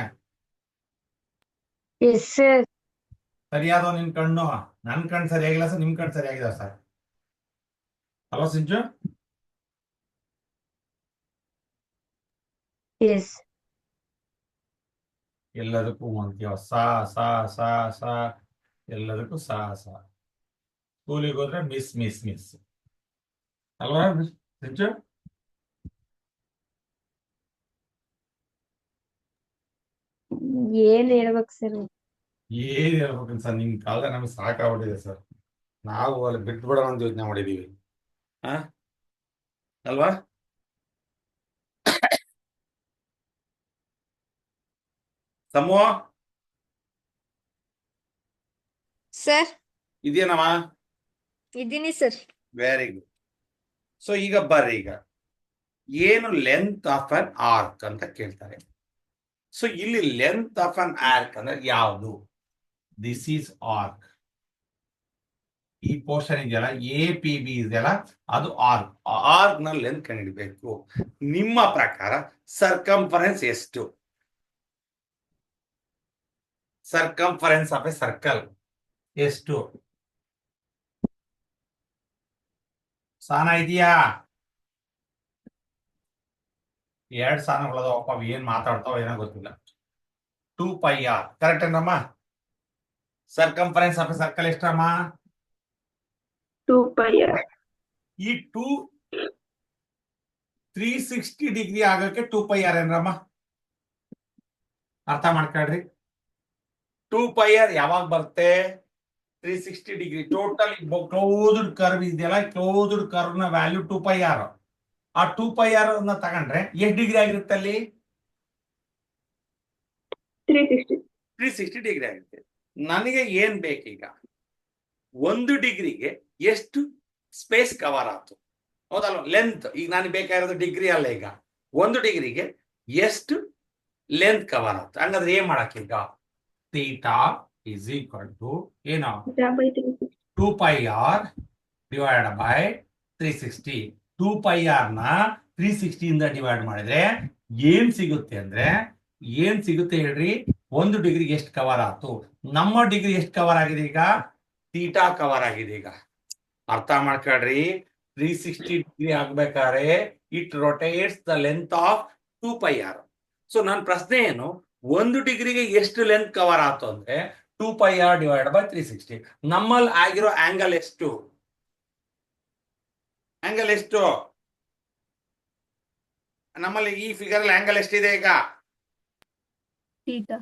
[SPEAKER 2] Yes sir.
[SPEAKER 1] ಸರಿಯಾದ ನಿನ್ ಕಣ್ಣು? ನನ್ ಕಣ್ಣು ಸರಿಯಾಗಿಲ್ಲ ಸರ್, ನಿಮ್ ಕಣ್ಣು ಸರಿಯಾಗಿದೆ ಸರ್. ಅಲ್ವಾ ಸಿಂಚು?
[SPEAKER 2] ಎಸ್.
[SPEAKER 1] ಎಲ್ಲದಕ್ಕೂ ಅಂತೀವ ಸಾ ಸಾ ಸಾ ಸಾ, ಎಲ್ಲದಕ್ಕೂ ಸಾ ಸಾ. ಸ್ಕೂಲಿಗೆ ಹೋದ್ರೆ ಮಿಸ್ ಮಿಸ್ ಮಿಸ್ ಅಲ್ವಾ ಸಿಂಚು?
[SPEAKER 2] ಏನ್ ಹೇಳ್ಬೇಕು ಸರ್?
[SPEAKER 1] ಏನ್ ಹೇಳ್ಬೇಕಂತ ಸರ್, ನಿಮ್ ಕಾಲದ ನಮ್ಗೆ ಸಾಕಾಗ್ಬಿಟ್ಟಿದೆ ಸರ್. ನಾವು ಅಲ್ಲಿ ಬಿಟ್ಟು ಬಿಡೋಣ ಅಂತ ಯೋಚನೆ ಮಾಡಿದೀವಿ. ಆ ಅಲ್ವಾ? ಸಮೂಹ
[SPEAKER 2] ಸರ್
[SPEAKER 1] ಇದೆಯೇನಮ್ಮ?
[SPEAKER 2] ಇದ್ದೀನಿ ಸರ್.
[SPEAKER 1] Very good. ಸೊ ಈಗ ಬರ್ರಿ, ಈಗ ಏನು ಲೆಂತ್ ಆಫ್ ಅನ್ ಆರ್ಕ್ ಅಂತ ಕೇಳ್ತಾರೆ. ಸೊ ಇಲ್ಲಿ ಲೆಂತ್ ಆಫ್ ಅನ್ ಆರ್ಕ್ ಅಂದ್ರೆ ಯಾವುದು? This is arc. ಈ ಪೋರ್ಷನ್ ಇದೆಯಲ್ಲ, ಎ ಪಿ ಬಿ ಇದೆಯಲ್ಲ, ಅದು ಆರ್ಕ್. ಆರ್ಕ್ ನ ಲೆಂತ್ ಕಂಡುಹಿಡಬೇಕು. ನಿಮ್ಮ ಪ್ರಕಾರ ಸರ್ಕಂಫರೆನ್ಸ್ ಎಷ್ಟು? ಸರ್ಕಂಫರೆನ್ಸ್ ಆಫ್ ಎ ಸರ್ಕಲ್ ಎಷ್ಟು? ಸ್ಥಾನ ಇದೆಯಾ? 2 ಸ್ಥಾನಗಳದವಪ್ಪ, ಏನ್ ಮಾತಾಡ್ತಾವ ಏನೋ ಗೊತ್ತಿಲ್ಲ. 2πr ಕರೆಕ್ಟ್ ಏನಮ್ಮ? ಸರ್ಕಂಫರೆನ್ಸ್ ಆಫ್ ಎ ಸರ್ಕಲ್ ಎಷ್ಟಮ್ಮ?
[SPEAKER 2] 2πr.
[SPEAKER 1] ಈ 360 ಡಿಗ್ರಿ ಆಗಕ್ಕೆ 2πr ಏನ್ರಮ್ಮ? ಅರ್ಥ ಮಾಡ್ಕೊಳ್ರಿ. 2πr ಯಾವಾಗ ಬರುತ್ತೆ? 360 ಡಿಗ್ರಿ ಟೋಟಲ್ ಕ್ಲೋಸ್ಡ್ ಕರ್ವ್ ಇದೆಯಲ್ಲ, ಕ್ಲೋಸ್ಡ್ ಕರ್ವ್ ನ ವ್ಯಾಲ್ಯೂ 2πr. ಆ 2πr ಅನ್ನ ತಗೊಂಡ್ರೆ ಎಷ್ಟು ಡಿಗ್ರಿ ಆಗಿರುತ್ತೆ ಅಲ್ಲಿ? 360 ಡಿಗ್ರಿ ಆಗುತ್ತೆ. ನನಗೆ ಏನ್ ಬೇಕೀಗ? 1 ಡಿಗ್ರಿಗೆ ಎಷ್ಟು ಸ್ಪೇಸ್ ಕವರ್ ಆಯ್ತು? ಹೌದಲ್ವ? ಲೆಂತ್. ಈಗ ನನಗೆ ಬೇಕಾಗಿರೋದು ಡಿಗ್ರಿ ಅಲ್ಲ. ಈಗ 1 ಡಿಗ್ರಿಗೆ ಎಷ್ಟು ಲೆಂತ್ ಕವರ್ ಆಯ್ತು? ಹಂಗಾದ್ರೆ ಏನ್ ಮಾಡಕ್ಕೀಗ? ಥೀಟಾ ಇಸ್ ಈಕ್ವಲ್ ಟು ಏನು? 2πr divide by 360. 2πr ನ 360 ಇಂದ ಡಿವೈಡ್ ಮಾಡಿದ್ರೆ ಏನ್ ಸಿಗುತ್ತೆ ಅಂದ್ರೆ, ಏನ್ ಸಿಗುತ್ತೆ ಹೇಳ್ರಿ? 1 ಡಿಗ್ರಿಗೆ ಎಷ್ಟು ಕವರ್ ಆಯ್ತು? ನಮ್ಮ ಡಿಗ್ರಿ ಎಷ್ಟು ಕವರ್ ಆಗಿದೆ ಈಗ? ಥೀಟಾ ಕವರ್ ಆಗಿದೆ. ಈಗ ಅರ್ಥ ಮಾಡ್ಕೊಳ್ರಿ. 360 ಡಿಗ್ರಿ ಆಗ್ಬೇಕಾದ್ರೆ it rotates the length of 2πr. So ನನ್ನ ಪ್ರಶ್ನೆ ಏನು? 1 ಡಿಗ್ರಿಗೆ ಎಷ್ಟು ಲೆಂತ್ ಕವರ್ ಆಯ್ತು ಅಂದ್ರೆ 2πr ಡಿವೈಡ್ ಬೈ 360. ನಮ್ಮಲ್ಲಿ ಆಗಿರೋ ಆಂಗಲ್ ಎಷ್ಟು? ಆಂಗಲ್ ಎಷ್ಟು ನಮ್ಮಲ್ಲಿ? ಈ ಫಿಗರ್ ಅಲ್ಲಿ ಆಂಗಲ್ ಎಷ್ಟಿದೆ ಈಗ?
[SPEAKER 2] ಥೀಟಾ.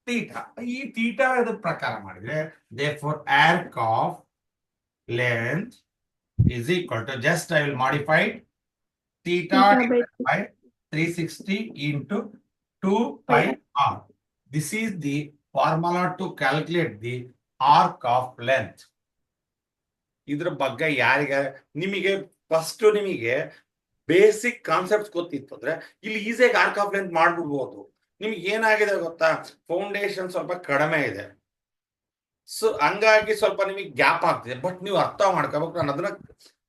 [SPEAKER 1] ಥೀಟಾ. ಈ ಥೀಟಾ ಇದ್ರ ಪ್ರಕಾರ ಮಾಡಿದ್ರೆ therefore arc of length is equal to, just I will modify theta divided by 360 into 2πr. This is the formula to calculate the arc of length. ಇದ್ರ ಬಗ್ಗೆ ಯಾರಿಗೆ ನಿಮಗೆ ಫಸ್ಟ್ ನಿಮಗೆ ಬೇಸಿಕ್ ಕಾನ್ಸೆಪ್ಟ್ ಗೊತ್ತಿತ್ತು ಅಂದ್ರೆ ಇಲ್ಲಿ ಈಸಿಯಾಗಿ ಆರ್ಕ್ ಆಫ್ ಲೆಂತ್ ಮಾಡ್ಬಿಡ್ಬೋದು. ನಿಮ್ಗೆ ಏನಾಗಿದೆ ಗೊತ್ತಾ? ಫೌಂಡೇಶನ್ ಸ್ವಲ್ಪ ಕಡಿಮೆ ಇದೆ. ಸೊ ಹಂಗಾಗಿ ಸ್ವಲ್ಪ ನಿಮಗೆ ಗ್ಯಾಪ್ ಆಗ್ತಿದೆ. ಬಟ್ ನೀವು ಅರ್ಥ ಮಾಡ್ಕೋಬೇಕು. ನಾನು ಅದನ್ನ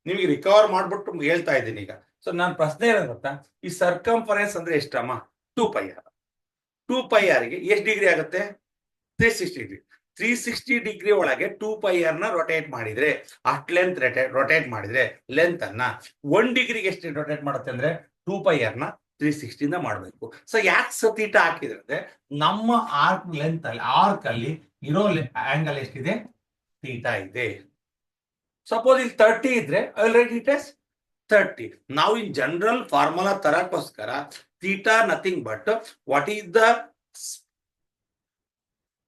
[SPEAKER 1] ನಿಮಗೆ ರಿಕವರ್ ಮಾಡ್ಬಿಟ್ಟು ಹೇಳ್ತಾ ಇದ್ದೀನಿ ಈಗ. ಸೊ ನನ್ನ ಪ್ರಶ್ನೆ ಏನು ಗೊತ್ತಾ? ಈ ಸರ್ಕಂಫರೆನ್ಸ್ ಅಂದ್ರೆ ಎಷ್ಟಮ್ಮ? 2πr. 2πr ಗೆ ಎಷ್ಟು ಡಿಗ್ರಿ ಆಗುತ್ತೆ? 360 ಡಿಗ್ರಿ. 360 ಡಿಗ್ರಿ ಒಳಗೆ 2πr ನ ರೊಟೇಟ್ ಮಾಡಿದ್ರೆ, ಅಟ್ ಲೆಂತ್ ರೊಟೇಟ್ ಮಾಡಿದ್ರೆ ಲೆಂತ್ ಅನ್ನ 1 ಡಿಗ್ರಿಗೆ ಎಷ್ಟು ರೊಟೇಟ್ ಮಾಡುತ್ತೆ ಅಂದ್ರೆ 2πr ನ 360 ಇಂದ ಮಾಡಬೇಕು. ಸೊ ಯಾಕೆ ಥೀಟಾ ಹಾಕಿದ್ರೆ ಅಂದ್ರೆ ನಮ್ಮ ಆರ್ಕ್ ಲೆಂತ್ ಅಲ್ಲಿ, ಆರ್ಕ್ ಅಲ್ಲಿ ಇರೋ ಆಂಗಲ್ ಎಷ್ಟಿದೆ? ಥೀಟಾ ಇದೆ. ಸಪೋಸ್ ಇಲ್ಲಿ 30 ಇದ್ರೆ I will write it as 30. ನಾವು ಇನ್ ಜನರಲ್ ಫಾರ್ಮುಲಾ ತರಕ್ಕೋಸ್ಕರ theta nothing but what is the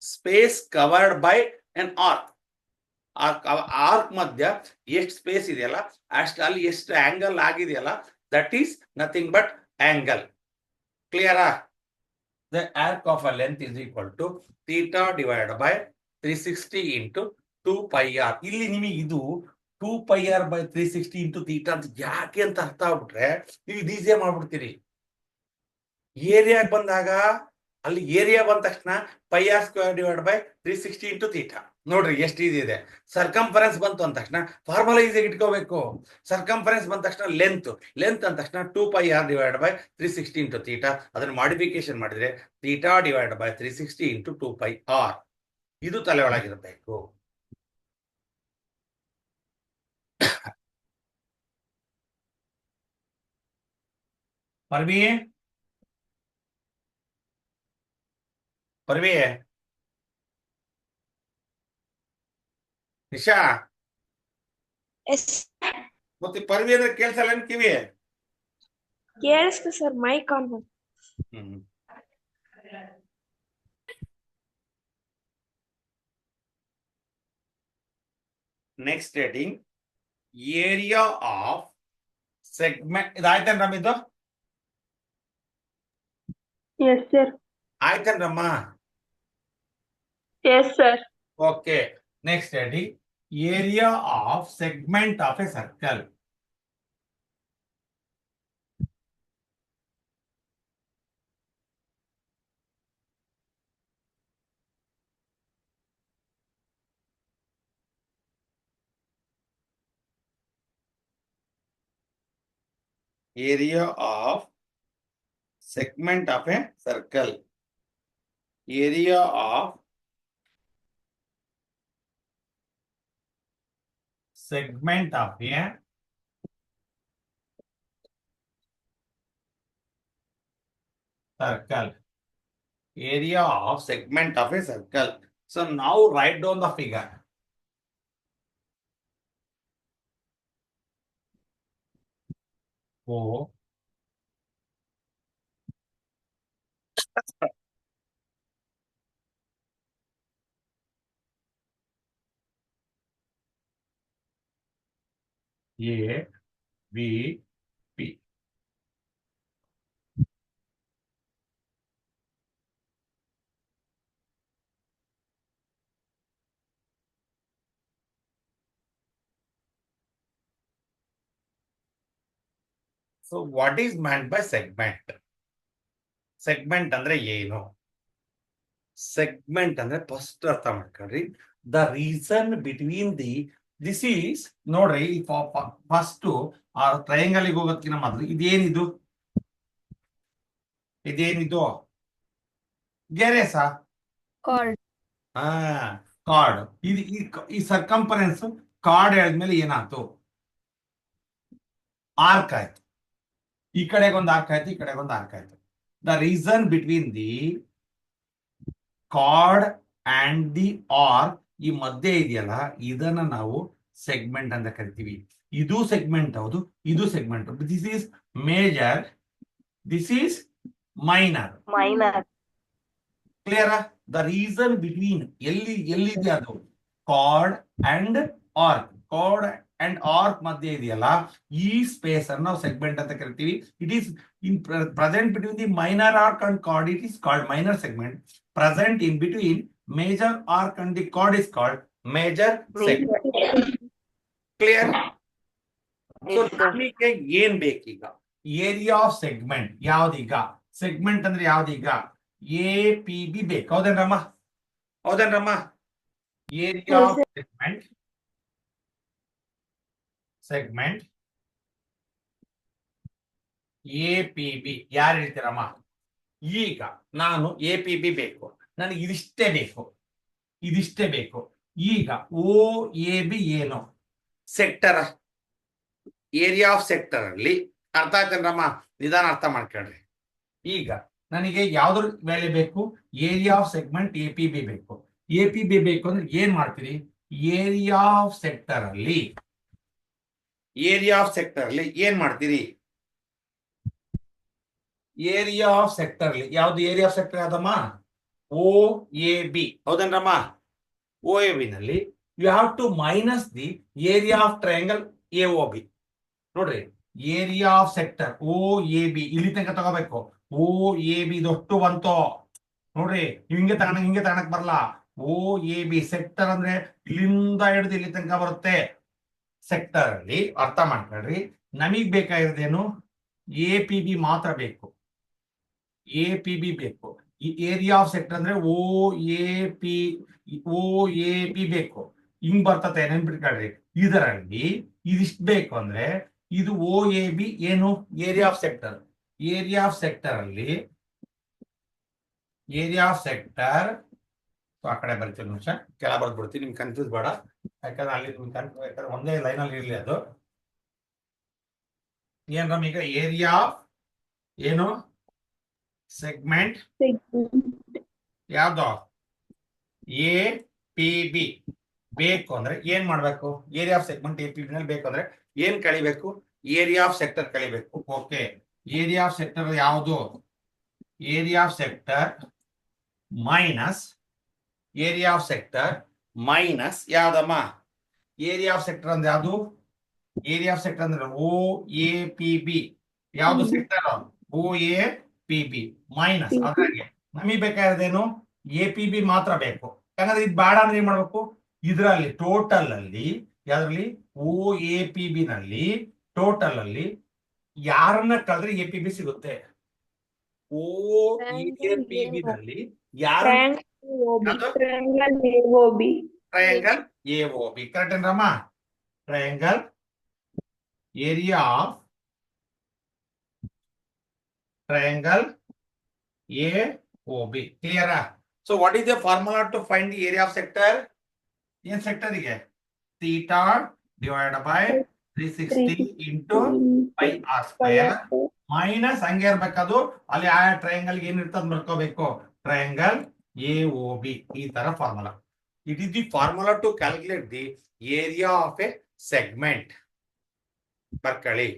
[SPEAKER 1] space covered by an arc. Arc ಮಧ್ಯ ಎಷ್ಟು ಸ್ಪೇಸ್ ಇದೆಯಲ್ಲ ಅಷ್ಟು, ಅಲ್ಲಿ ಎಷ್ಟು ಆಂಗಲ್ ಆಗಿದೆಯಲ್ಲ, that is nothing but angle. ಕ್ಲಿಯರಾ? The arc of a length is equal to theta divide by 360 into 2πr. ಇಲ್ಲಿ ನಿಮಗೆ ಇದು 2πr/360 ಇಂಟು ಥೀಟಾ ಅಂತ ಯಾಕೆ ಅಂತ ಅರ್ಥ ಆಗ್ಬಿಟ್ರೆ ನೀವು ಇದು ಈಸಿಯಾಗಿ ಮಾಡ್ಬಿಡ್ತೀರಿ. ಏರಿಯಾ ಬಂದಾಗ ಅಲ್ಲಿ ಏರಿಯಾ ಬಂದ ತಕ್ಷಣ πr² / 360 ಇಂಟು ಥೀಟಾ. ನೋಡ್ರಿ ಎಷ್ಟು ಈಸಿ ಇದೆ. ಸರ್ಕಂಫರೆನ್ಸ್ ಬಂತು ಅಂದ ತಕ್ಷಣ ಫಾರ್ಮುಲಾ ಈಸಿಯಾಗಿ ಇಟ್ಕೋಬೇಕು. ಸರ್ಕಂಫರೆನ್ಸ್ ಬಂದ ತಕ್ಷಣ ಲೆಂತ್ ಅಂದ ತಕ್ಷಣ 2πr/360 ಇಂಟು ಥೀಟಾ. ಅದನ್ನ ಮಾಡಿಫಿಕೇಶನ್ ಮಾಡಿದ್ರೆ θ/360 ಇಂಟು 2πr. ಇದು ತಲೆ ಒಳಗಿರಬೇಕು. ಪರ್ವಿ ನಿಶಾ
[SPEAKER 2] ಎಸ್
[SPEAKER 1] ಮತ್ತೆ ಪರ್ವಿ ಅಂದ್ರೆ ಕೇಳ್ಸಲ್ಲ ಏನ್ ಕಿವಿ?
[SPEAKER 2] ಕೇಳಿಸ್ತು ಸರ್, ಮೈಕ್ ಆನ್ ಮಾಡಿ.
[SPEAKER 1] ಹ್ಮ್. Next heading area of segment. ಇದಾಯ್ತೇನ್ರಮ್ಮ ಇದು?
[SPEAKER 2] Yes sir.
[SPEAKER 1] ಆಯ್ತೇನ್ರಮ್ಮ?
[SPEAKER 2] Yes sir.
[SPEAKER 1] Okay. Next heading area of segment of a circle. Area of segment of a circle. Area of segment of a circle. Area of segment of a circle. So now write down the figure. O A B P. So what is meant by segment? Segment ಅಂದ್ರೆ ಏನು? Segment ಅಂದ್ರೆ first ಅರ್ಥ ಮಾಡ್ಕೊಳ್ರಿ. The region between this is, ನೋಡ್ರಿ first ಆ triangle ಹೋಗೋದಕ್ಕಿಂತ ಮೊದಲು ಇದೇನಿದು ಗೆರೆಸಾ?
[SPEAKER 2] Card.
[SPEAKER 1] ಹಾ, ಕಾರ್ಡ್. ಇದು ಈ ಸರ್ಕಂಫರೆನ್ಸ್ ಕಾರ್ಡ್ ಹೇಳಿದ್ಮೇಲೆ ಏನಾಯ್ತು? ಆರ್ಕ್ ಆಯ್ತು. ಈ ಕಡೆಗೊಂದು ಆರ್ಕ್ ಆಯ್ತು, ಈ ಕಡೆಗೊಂದು ಆರ್ಕ್ ಆಯ್ತು. The region between the card and the arc, ಈ ಮಧ್ಯೆ ಇದೆಯಲ್ಲ, ಇದನ್ನ ನಾವು ಸೆಗ್ಮೆಂಟ್ ಅಂತ ಕರಿತೀವಿ. ಇದು ಸೆಗ್ಮೆಂಟ್ ಹೌದು, ಇದು segment. This is major, this is minor. Clear? The region between ಎಲ್ಲಿದೆ ಅದು? Card and arc. Card and arc ಮಧ್ಯೆ ಇದೆಯಲ್ಲ, ಈ ಸ್ಪೇಸ್ ಅನ್ನು ನಾವು ಸೆಗ್ಮೆಂಟ್ ಅಂತ ಕರಿತೀವಿ. It is in present between the minor arc and card, it is called minor segment. Present in between major arc and the chord is called major segment. Clear? So ನಮಗೆ ಏನ್ ಬೇಕೀಗ? Area of segment ಯಾವ್ದೀಗ? Segment ಅಂದ್ರೆ ಯಾವ್ದೀಗ? APB ಬೇಕು. ಹೌದೇನ್ರಮ್ಮ? Area of segment APB ಯಾರು ಹೇಳ್ತೀರಮ್ಮ? ಈಗ ನಾನು APB ಬೇಕು, ನನಗೆ ಇದಿಷ್ಟೇ ಬೇಕು. ಈಗ OAB ಏನು? ಸೆಕ್ಟರ್, ಏರಿಯಾ ಆಫ್ ಸೆಕ್ಟರ್ ಅಲ್ಲಿ. ಅರ್ಥ ಆಯ್ತೇನ್ರಮ್ಮ? ನಿಧಾನ ಅರ್ಥ ಮಾಡ್ಕೊಳ್ರಿ. ಈಗ ನನಗೆ ಯಾವ್ದ್ರ ವ್ಯಾಲ್ಯೂ ಬೇಕು? ಏರಿಯಾ ಆಫ್ ಸೆಗ್ಮೆಂಟ್ APB ಬೇಕು. APB ಬೇಕು ಅಂದ್ರೆ ಏನ್ ಮಾಡ್ತೀರಿ? ಏರಿಯಾ ಆಫ್ ಸೆಕ್ಟರ್ ಅಲ್ಲಿ ಏನ್ ಮಾಡ್ತೀರಿ? ಏರಿಯಾ ಆಫ್ ಸೆಕ್ಟರ್ ಅಲ್ಲಿ ಯಾವ್ದು ಏರಿಯಾ ಆಫ್ ಸೆಕ್ಟರ್ ಯಾವ್ದಮ್ಮ? OAB. ಹೌದೇನ್ರಮ್ಮ? OAB ನಲ್ಲಿ you have to minus the area of triangle AOB. ನೋಡ್ರಿ, ಏರಿಯಾ ಆಫ್ ಸೆಕ್ಟರ್ OAB ಇಲ್ಲಿ ತನಕ ತಗೋಬೇಕು. OAB ದೊಟ್ಟು ಬಂತು ನೋಡ್ರಿ. ಹಿಂಗೆ ತಗೊಳಕ್ ಬರಲ್ಲ. ಓ ಎ ಬಿ ಸೆಕ್ಟರ್ ಅಂದ್ರೆ ಇಲ್ಲಿಂದ ಹಿಡಿದು ಇಲ್ಲಿ ತನಕ ಬರುತ್ತೆ. ಸೆಕ್ಟರ್ ಅಲ್ಲಿ ಅರ್ಥ ಮಾಡ್ಕೊಳ್ರಿ, ನಮಗ್ ಬೇಕಾಗಿರೋದೇನು ಎ ಪಿ ಬಿ ಮಾತ್ರ ಬೇಕು. ಎ ಪಿ ಬಿ ಬೇಕು. ಈ ಏರಿಯಾ ಆಫ್ ಸೆಕ್ಟರ್ ಅಂದ್ರೆ O A P O A P ಬೇಕು. ಹಿಂಗ್ ಬರ್ತತೆ ನೆನ್ಪಿಟ್ಕೊಳ್ರಿ. ಇದರಲ್ಲಿ ಇದಿಷ್ಟು ಬೇಕು ಅಂದ್ರೆ ಇದು ಓ ಎ ಬಿ ಏನು area of sector. Area of sector ಅಲ್ಲಿ ಏರಿಯಾ ಆಫ್ ಸೆಕ್ಟರ್ ಆ ಕಡೆ ಬರ್ತೀನಿ ನಿಮಿಷ ಕೆಳ ಬರ್ದ್ಬಿಡ್ತೀನಿ, ನಿಮ್ಗೆ ಕನ್ಫ್ಯೂಸ್ ಬೇಡ. ಯಾಕಂದ್ರೆ ಅಲ್ಲಿ ಯಾಕಂದ್ರೆ ಒಂದೇ ಲೈನ್ ಅಲ್ಲಿ ಇರ್ಲಿ ಅದು. ಏನ್ ಈಗ ಏರಿಯಾ ಏನು ಸೆಗ್ಮೆಂಟ್ ಯಾವ್ದು ಎ ಪಿ ಬಿ ಬೇಕು ಅಂದ್ರೆ ಏನ್ ಮಾಡ್ಬೇಕು? Area of segment A P B ನಲ್ಲಿ ಬೇಕು ಅಂದ್ರೆ ಏನ್ ಕಳಿಬೇಕು? ಏರಿಯಾ ಆಫ್ ಸೆಕ್ಟರ್ ಕಳಿಬೇಕು. ಓಕೆ, ಏರಿಯಾ ಆಫ್ ಸೆಕ್ಟರ್ ಯಾವುದು? Area of sector minus area of sector minus ಯಾವ್ದಮ್ಮ? ಏರಿಯಾ ಆಫ್ ಸೆಕ್ಟರ್ ಅಂದ್ರೆ ಯಾವುದು? ಏರಿಯಾ ಆಫ್ ಸೆಕ್ಟರ್ ಅಂದ್ರೆ ಓ ಎ ಪಿ ಬಿ. ಯಾವ್ದು sector? O A P B minus ಅದ್ರಾಗೆ ನಮಗೆ ಬೇಕಾಗಿರೋದೇನು? A P B ಮಾತ್ರ ಬೇಕು. ಯಾಕಂದ್ರೆ ಇದು ಬೇಡ ಅಂದ್ರೆ ಏನ್ ಮಾಡ್ಬೇಕು? ಇದರಲ್ಲಿ ಟೋಟಲ್ ಅಲ್ಲಿ ಯಾವ್ದ್ರಲ್ಲಿ ಓ ಎ ಪಿ ಬಿ ನಲ್ಲಿ ಟೋಟಲ್ ಅಲ್ಲಿ ಯಾರನ್ನ ಕಳೆದ್ರೆ ಎ ಪಿ ಬಿ ಸಿಗುತ್ತೆ? ಓ ಎ ಪಿ ಬಿ ನಲ್ಲಿ ಯಾರು? Triangle A O B correct ಏನ್ರಮ್ಮ? Triangle area of triangle AOB. Clear? So what is the formula to find the area of sector? In sector ಗೆ theta divided by 360 into pi r square minus ಹಂಗೆ ಇರ್ಬೇಕದು. ಅಲ್ಲಿ ಆ triangle ಏನ್ ಇರ್ತದ ಬರ್ಕೋಬೇಕು, triangle AOB. ಈ ತರ formula. It is the formula to calculate the area of a segment. ಬರ್ಕೊಳ್ಳಿ.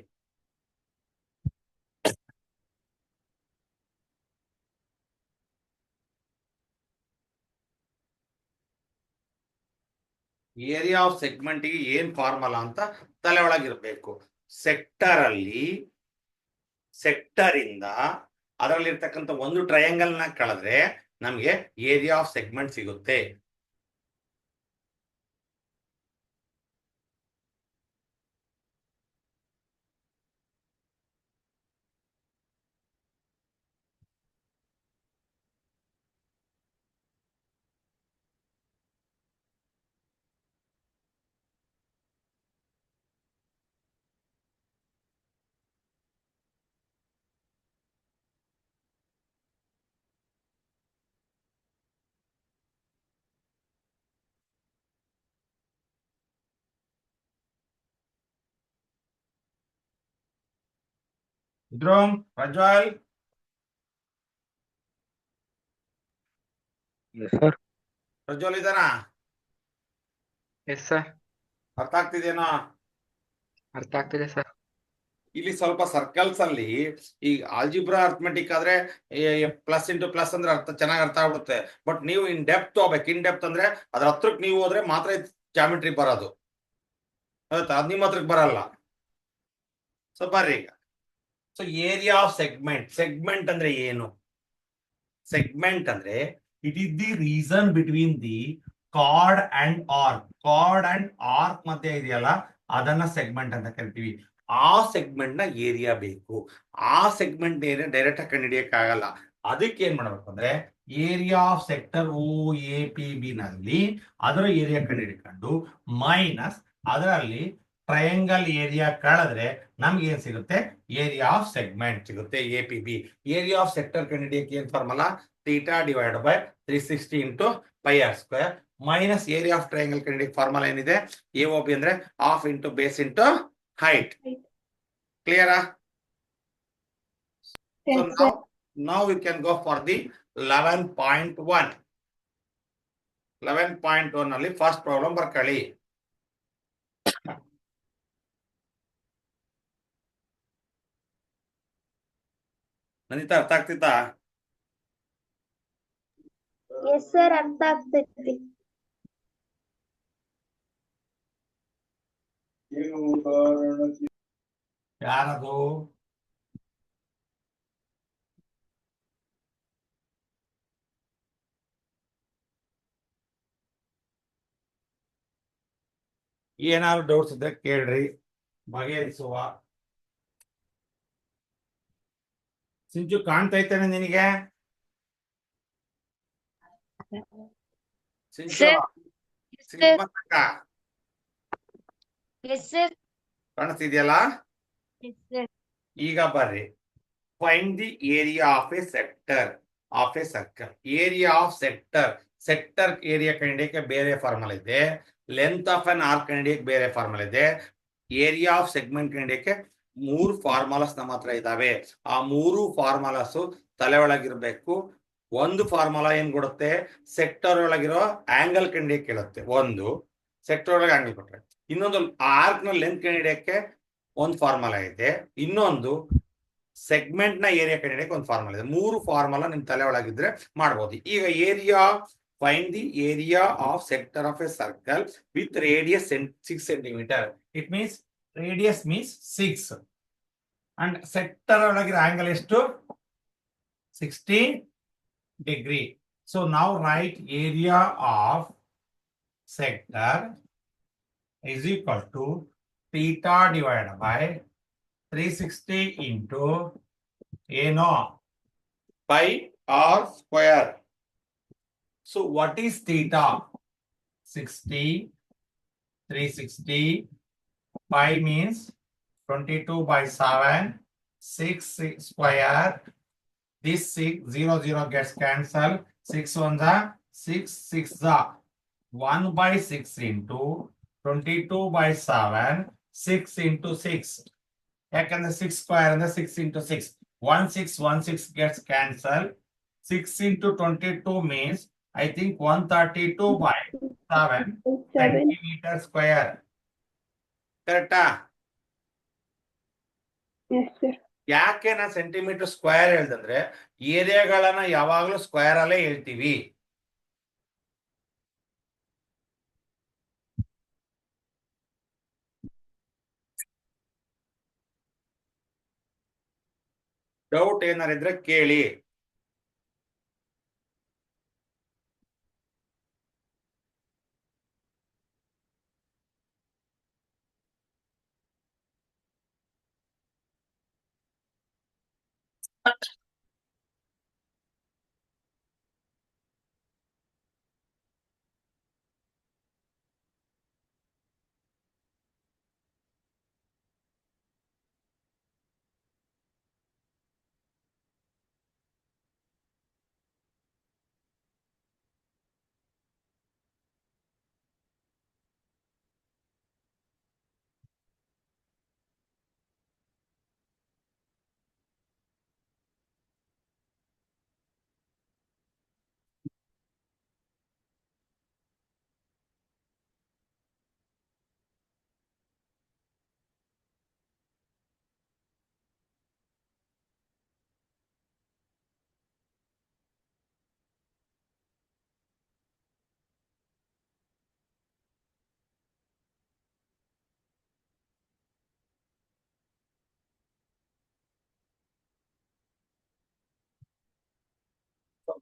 [SPEAKER 1] Area of segment ಗೆ ಏನ್ ಫಾರ್ಮುಲಾ ಅಂತ ತಲೆ ಒಳಗಿರ್ಬೇಕು. ಸೆಕ್ಟರ್ ಅಲ್ಲಿ ಸೆಕ್ಟರ್ ಇಂದ ಅದರಲ್ಲಿ ಇರ್ತಕ್ಕಂಥ ಒಂದು ಟ್ರಯಾಂಗಲ್ ನ ಕಳೆದ್ರೆ ನಮ್ಗೆ ಏರಿಯಾ ಆಫ್ ಸೆಗ್ಮೆಂಟ್ ಸಿಗುತ್ತೆ. Dhruv, Prajwal,
[SPEAKER 3] Yes, sir.
[SPEAKER 1] ಪ್ರಜ್ವಲ್ ಇದಾನ?
[SPEAKER 4] ಎಸ್ ಸರ್,
[SPEAKER 1] ಅರ್ಥ ಆಗ್ತಿದೇನೋ?
[SPEAKER 4] ಅರ್ಥ ಆಗ್ತಿದೆ ಸರ್.
[SPEAKER 1] ಇಲ್ಲಿ ಸ್ವಲ್ಪ ಸರ್ಕಲ್ಸ್ ಅಲ್ಲಿ ಈ ಆಲ್ಜಿಬ್ರಾ ಅರ್ಥಮೆಟಿಕ್ ಆದ್ರೆ ಪ್ಲಸ್ ಇಂಟು ಪ್ಲಸ್ ಅಂದ್ರೆ ಅರ್ಥ ಚೆನ್ನಾಗಿ ಅರ್ಥ ಆಗ್ಬಿಡುತ್ತೆ. ಬಟ್ ನೀವು ಇನ್ ಡೆಪ್ತ್ ಹೋಗ್ಬೇಕು. ಇನ್ ಡೆಪ್ತ್ ಅಂದ್ರೆ ಅದ್ರ ಹತ್ರಕ್ಕೆ ನೀವು ಹೋದ್ರೆ ಮಾತ್ರ ಜಾಮಿಟ್ರಿ ಬರೋದು. ಆಯ್ತಾ? ಅದ್ ನಿಮ್ಮ ಹತ್ರಕ್ಕೆ ಬರಲ್ಲ. ಸೊ ಬರ್ರಿ ಈಗ. So area of segment. Segment ಅಂದ್ರೆ ಏನು? ಸೆಗ್ಮೆಂಟ್ ಅಂದ್ರೆ it is the reason between the card and arc. Card and arc ಮಧ್ಯೆ ಇದೆಯಲ್ಲ ಅದನ್ನ ಸೆಗ್ಮೆಂಟ್ ಅಂತ ಕರಿತೀವಿ. ಆ ಸೆಗ್ಮೆಂಟ್ ನ ಏರಿಯಾ ಬೇಕು. ಆ ಸೆಗ್ಮೆಂಟ್ ಏರಿಯಾ ಡೈರೆಕ್ಟ್ ಆಗಿ ಕಂಡುಹಿಡಿಯಕ್ ಆಗಲ್ಲ. ಅದಕ್ಕೆ ಏನ್ ಮಾಡ್ಬೇಕು ಅಂದ್ರೆ area of sector O A P B ನಲ್ಲಿ ಅದರ ಏರಿಯಾ ಕಂಡುಹಿಡ್ಕೊಂಡು ಮೈನಸ್ ಅದರಲ್ಲಿ ಟ್ರಯಾಂಗಲ್ ಏರಿಯಾ ಕಳೆದ್ರೆ ನಮ್ಗೆ ಏನ್ ಸಿಗುತ್ತೆ? ಏರಿಯಾ ಆಫ್ ಸೆಗ್ಮೆಂಟ್ ಸಿಗುತ್ತೆ, A P B. Area of sector ಕಂಡುಹಿಡಿಯಕ್ಕೆ ಏನ್ formula? Theta divide by 360 into pi R square minus area of triangle ಕಂಡುಹಿಡಿಯಕ್ಕೆ ಫಾರ್ಮುಲಾ ಏನಿದೆ? ಎ ಒ ಬಿ ಅಂದ್ರೆ half into base into height. Clear? So now we can go for the 11.1. 11.1 ಅಲ್ಲಿ first problem ಬರ್ಕೊಳ್ಳಿ. ನನಿತಾ ಅರ್ಥ ಆಗ್ತಿತ್ತಾ?
[SPEAKER 2] S sir, ಅರ್ಥ ಆಗ್ತೈತಿ.
[SPEAKER 1] ಯಾರದು? ಏನಾದ್ರು ಡೌಟ್ಸ್ ಇದ್ರೆ ಕೇಳ್ರಿ, ಬಗೆಹರಿಸುವ. ಸಿಂಚು ಕಾಣ್ತೈತೇನೆ ನಿನಗೆ? ಸಿಂಚು
[SPEAKER 2] Sir.
[SPEAKER 1] ಸಿಂಚು ಬಂತಕ್ಕ?
[SPEAKER 2] Yes, sir.
[SPEAKER 1] ಕಾಣಿಸ್ತಿದ್ಯಲ್ಲ?
[SPEAKER 2] Yes, sir.
[SPEAKER 1] ಈಗ ಬರ್ರಿ. Find the area of a sector of a circle. Area of sector, sector area ಕಂಡಿಡಿಯಕ್ಕೆ ಬೇರೆ ಫಾರ್ಮುಲಾ ಇದೆ, ಲೆಂತ್ ಆಫ್ ಅನ್ ಆರ್ಕ್ ಕಂಡಿಡಿಯಕ್ಕೆ ಬೇರೆ ಫಾರ್ಮುಲಾ ಇದೆ, ಏರಿಯಾ ಆಫ್ ಸೆಗ್ಮೆಂಟ್ ಕಂಡಿಡಿಯಕ್ಕೆ 3 ಫಾರ್ಮುಲಾಸ್ ನಮ್ಮ ಹತ್ರ ಇದಾವೆ. ಆ 3 ಫಾರ್ಮುಲಾಸ್ ತಲೆ ಒಳಗಿರ್ಬೇಕು. ಒಂದು ಫಾರ್ಮುಲಾ ಏನ್ ಕೊಡುತ್ತೆ, ಸೆಕ್ಟರ್ ಒಳಗಿರೋ ಆಂಗಲ್ ಕಂಡಿಡಿಯಕ್ಕೆ ಹೇಳುತ್ತೆ. ಒಂದು ಸೆಕ್ಟರ್ ಒಳಗೆ ಆಂಗಲ್ ಕೊಟ್ರೆ, ಇನ್ನೊಂದು ಆರ್ಕ್ ನ ಲೆಂತ್ ಕಂಡಿಡಿಯಕ್ಕೆ ಒಂದು ಫಾರ್ಮುಲಾ ಇದೆ, ಇನ್ನೊಂದು ಸೆಗ್ಮೆಂಟ್ ನ ಏರಿಯಾ ಕಂಡಿಡಿಯಕ್ಕೆ ಒಂದು ಫಾರ್ಮುಲಾ ಇದೆ. 3 ಫಾರ್ಮುಲಾ ನಿಮ್ ತಲೆ ಒಳಗಿದ್ರೆ ಮಾಡ್ಬೋದು. ಈಗ area, find the area of sector of a circle with radius 6 centimetre. It means radius means 6 and sector ಒಳಗಿರೋ ಆಂಗಲ್ ಎಷ್ಟು? 60 ಡಿಗ್ರಿ. ಸೊ ನಾವು write area of sector is equal to theta divided by 360 into ಏನೋ pi r square. So what is theta? 60, 360, pi means 22 by 7, 6 square. This 0 gets cancelled. 6 ones are 6, 6 are 1 by 6 into 22 by 7, 6 into 6. ಯಾಕಂದ್ರೆ 6 square ಅಂದ್ರೆ 6 into 6. 16 gets cancelled. 6 into 22 means I think 132 by 7 centimeter square. ಕರೆಕ್ಟಾ?
[SPEAKER 2] Yes, sir.
[SPEAKER 1] ಯಾಕೆ ನಾ centimetre square ಹೇಳ್ದಂದ್ರೆ ಏರಿಯಾಗಳನ್ನ ಯಾವಾಗ್ಲೂ square ಅಲ್ಲೇ ಹೇಳ್ತೀವಿ. Doubt ಏನಾರಿದ್ರೆ ಕೇಳಿ.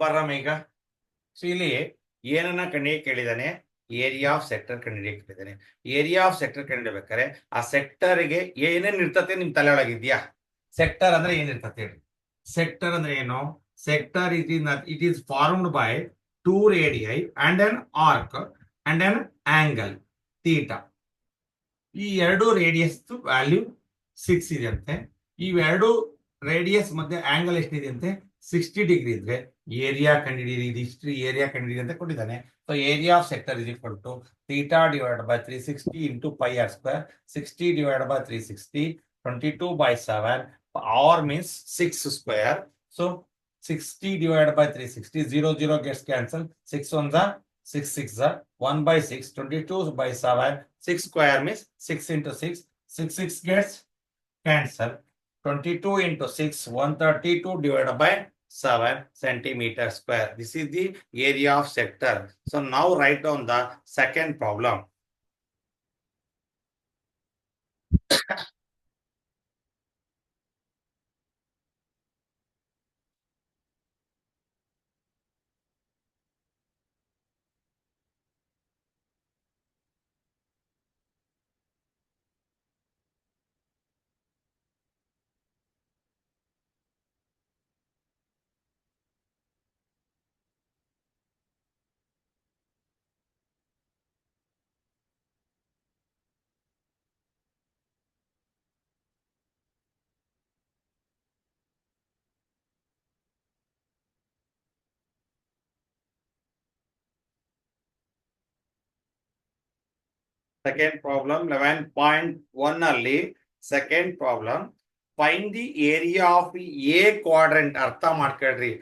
[SPEAKER 1] ಬರ್ರಮ್ಮ ಈಗ. ಸೊ ಇಲ್ಲಿ ಏನನ್ನ ಕಂಡಿಡಿಯಕ್ಕೆ ಕೇಳಿದಾನೆ? ಏರಿಯಾ ಆಫ್ ಸೆಕ್ಟರ್ ಕಂಡಿಡಿಯಕ್ಕೆ ಕೇಳಿದಾನೆ. ಏರಿಯಾ ಆಫ್ ಸೆಕ್ಟರ್ ಕಂಡಿಡ್ಬೇಕಾರೆ ಆ ಸೆಕ್ಟರ್ಗೆ ಏನೇನ್ ಇರ್ತತೆ ನಿಮ್ ತಲೆ ಒಳಗಿದ್ಯಾ? ಸೆಕ್ಟರ್ ಅಂದ್ರೆ ಏನಿರ್ತತೆ ಹೇಳಿ. ಸೆಕ್ಟರ್ ಅಂದ್ರೆ ಏನು? Sector it is formed by 2 radii and an arc and an angle theta. ಈ ಎರಡು ರೇಡಿಯಸ್ ವ್ಯಾಲ್ಯೂ 6 ಇದೆ ಅಂತೆ. ಇವೆರಡು ರೇಡಿಯಸ್ ಮತ್ತೆ ಆಂಗಲ್ ಎಷ್ಟಿದೆ ಅಂತೆ? 60 ಡಿಗ್ರಿ ಇದ್ರೆ ಏರಿಯಾ ಕಂಡಿಡಿಯಿರಿ, ಇದಿಷ್ಟು ಏರಿಯಾ ಕಂಡಿಡಿಯಿರಿ ಅಂತ ಕೊಟ್ಟಿದ್ದಾನೆ. So area of sector is equal to theta divide by 360 into pi R square. 60 divide by 360, 22 by 7, r means 6 square. So 60 divided by 360, 0 gets cancelled. 6 ones are 6, 6 are 1 by 6, 22 by 7, 6 square means 6 into 6, 6 gets cancelled. 22 into 6, 132 divided by 7 centimeter square. This is the area of sector. So now write down the second problem. Second problem 11.1 ಅಲ್ಲಿ second problem find the area of A quadrant. ಅರ್ಥ ಮಾಡ್ಕೊಳ್ರಿ,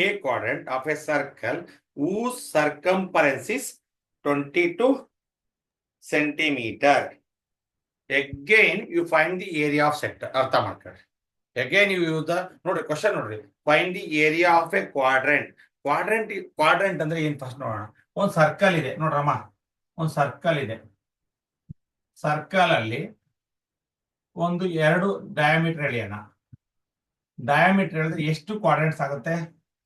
[SPEAKER 1] A quadrant of a circle whose circumference is 22 centimeter. Again you find the area of sector. ಅರ್ಥ ಮಾಡ್ಕೊಳ್ರಿ. Again you use the ನೋಡ್ರಿ question ನೋಡ್ರಿ, find the area of A quadrant. Quadrant ಅಂದ್ರೆ ಏನ್ first ನೋಡೋಣ. ಒಂದ್ ಸರ್ಕಲ್ ಇದೆ ನೋಡ್ರಮ್ಮ, ಒಂದ್ ಸರ್ಕಲ್ ಇದೆ. ಸರ್ಕಲ್ ಅಲ್ಲಿ ಒಂದು 2 ಡಯಾಮೀಟರ್ ಎಳೆಯೋಣ. ಡಯಾಮೀಟರ್ ಹೇಳಿದ್ರೆ ಎಷ್ಟು ಕ್ವಾಡ್ರೆಂಟ್ಸ್ ಆಗುತ್ತೆ?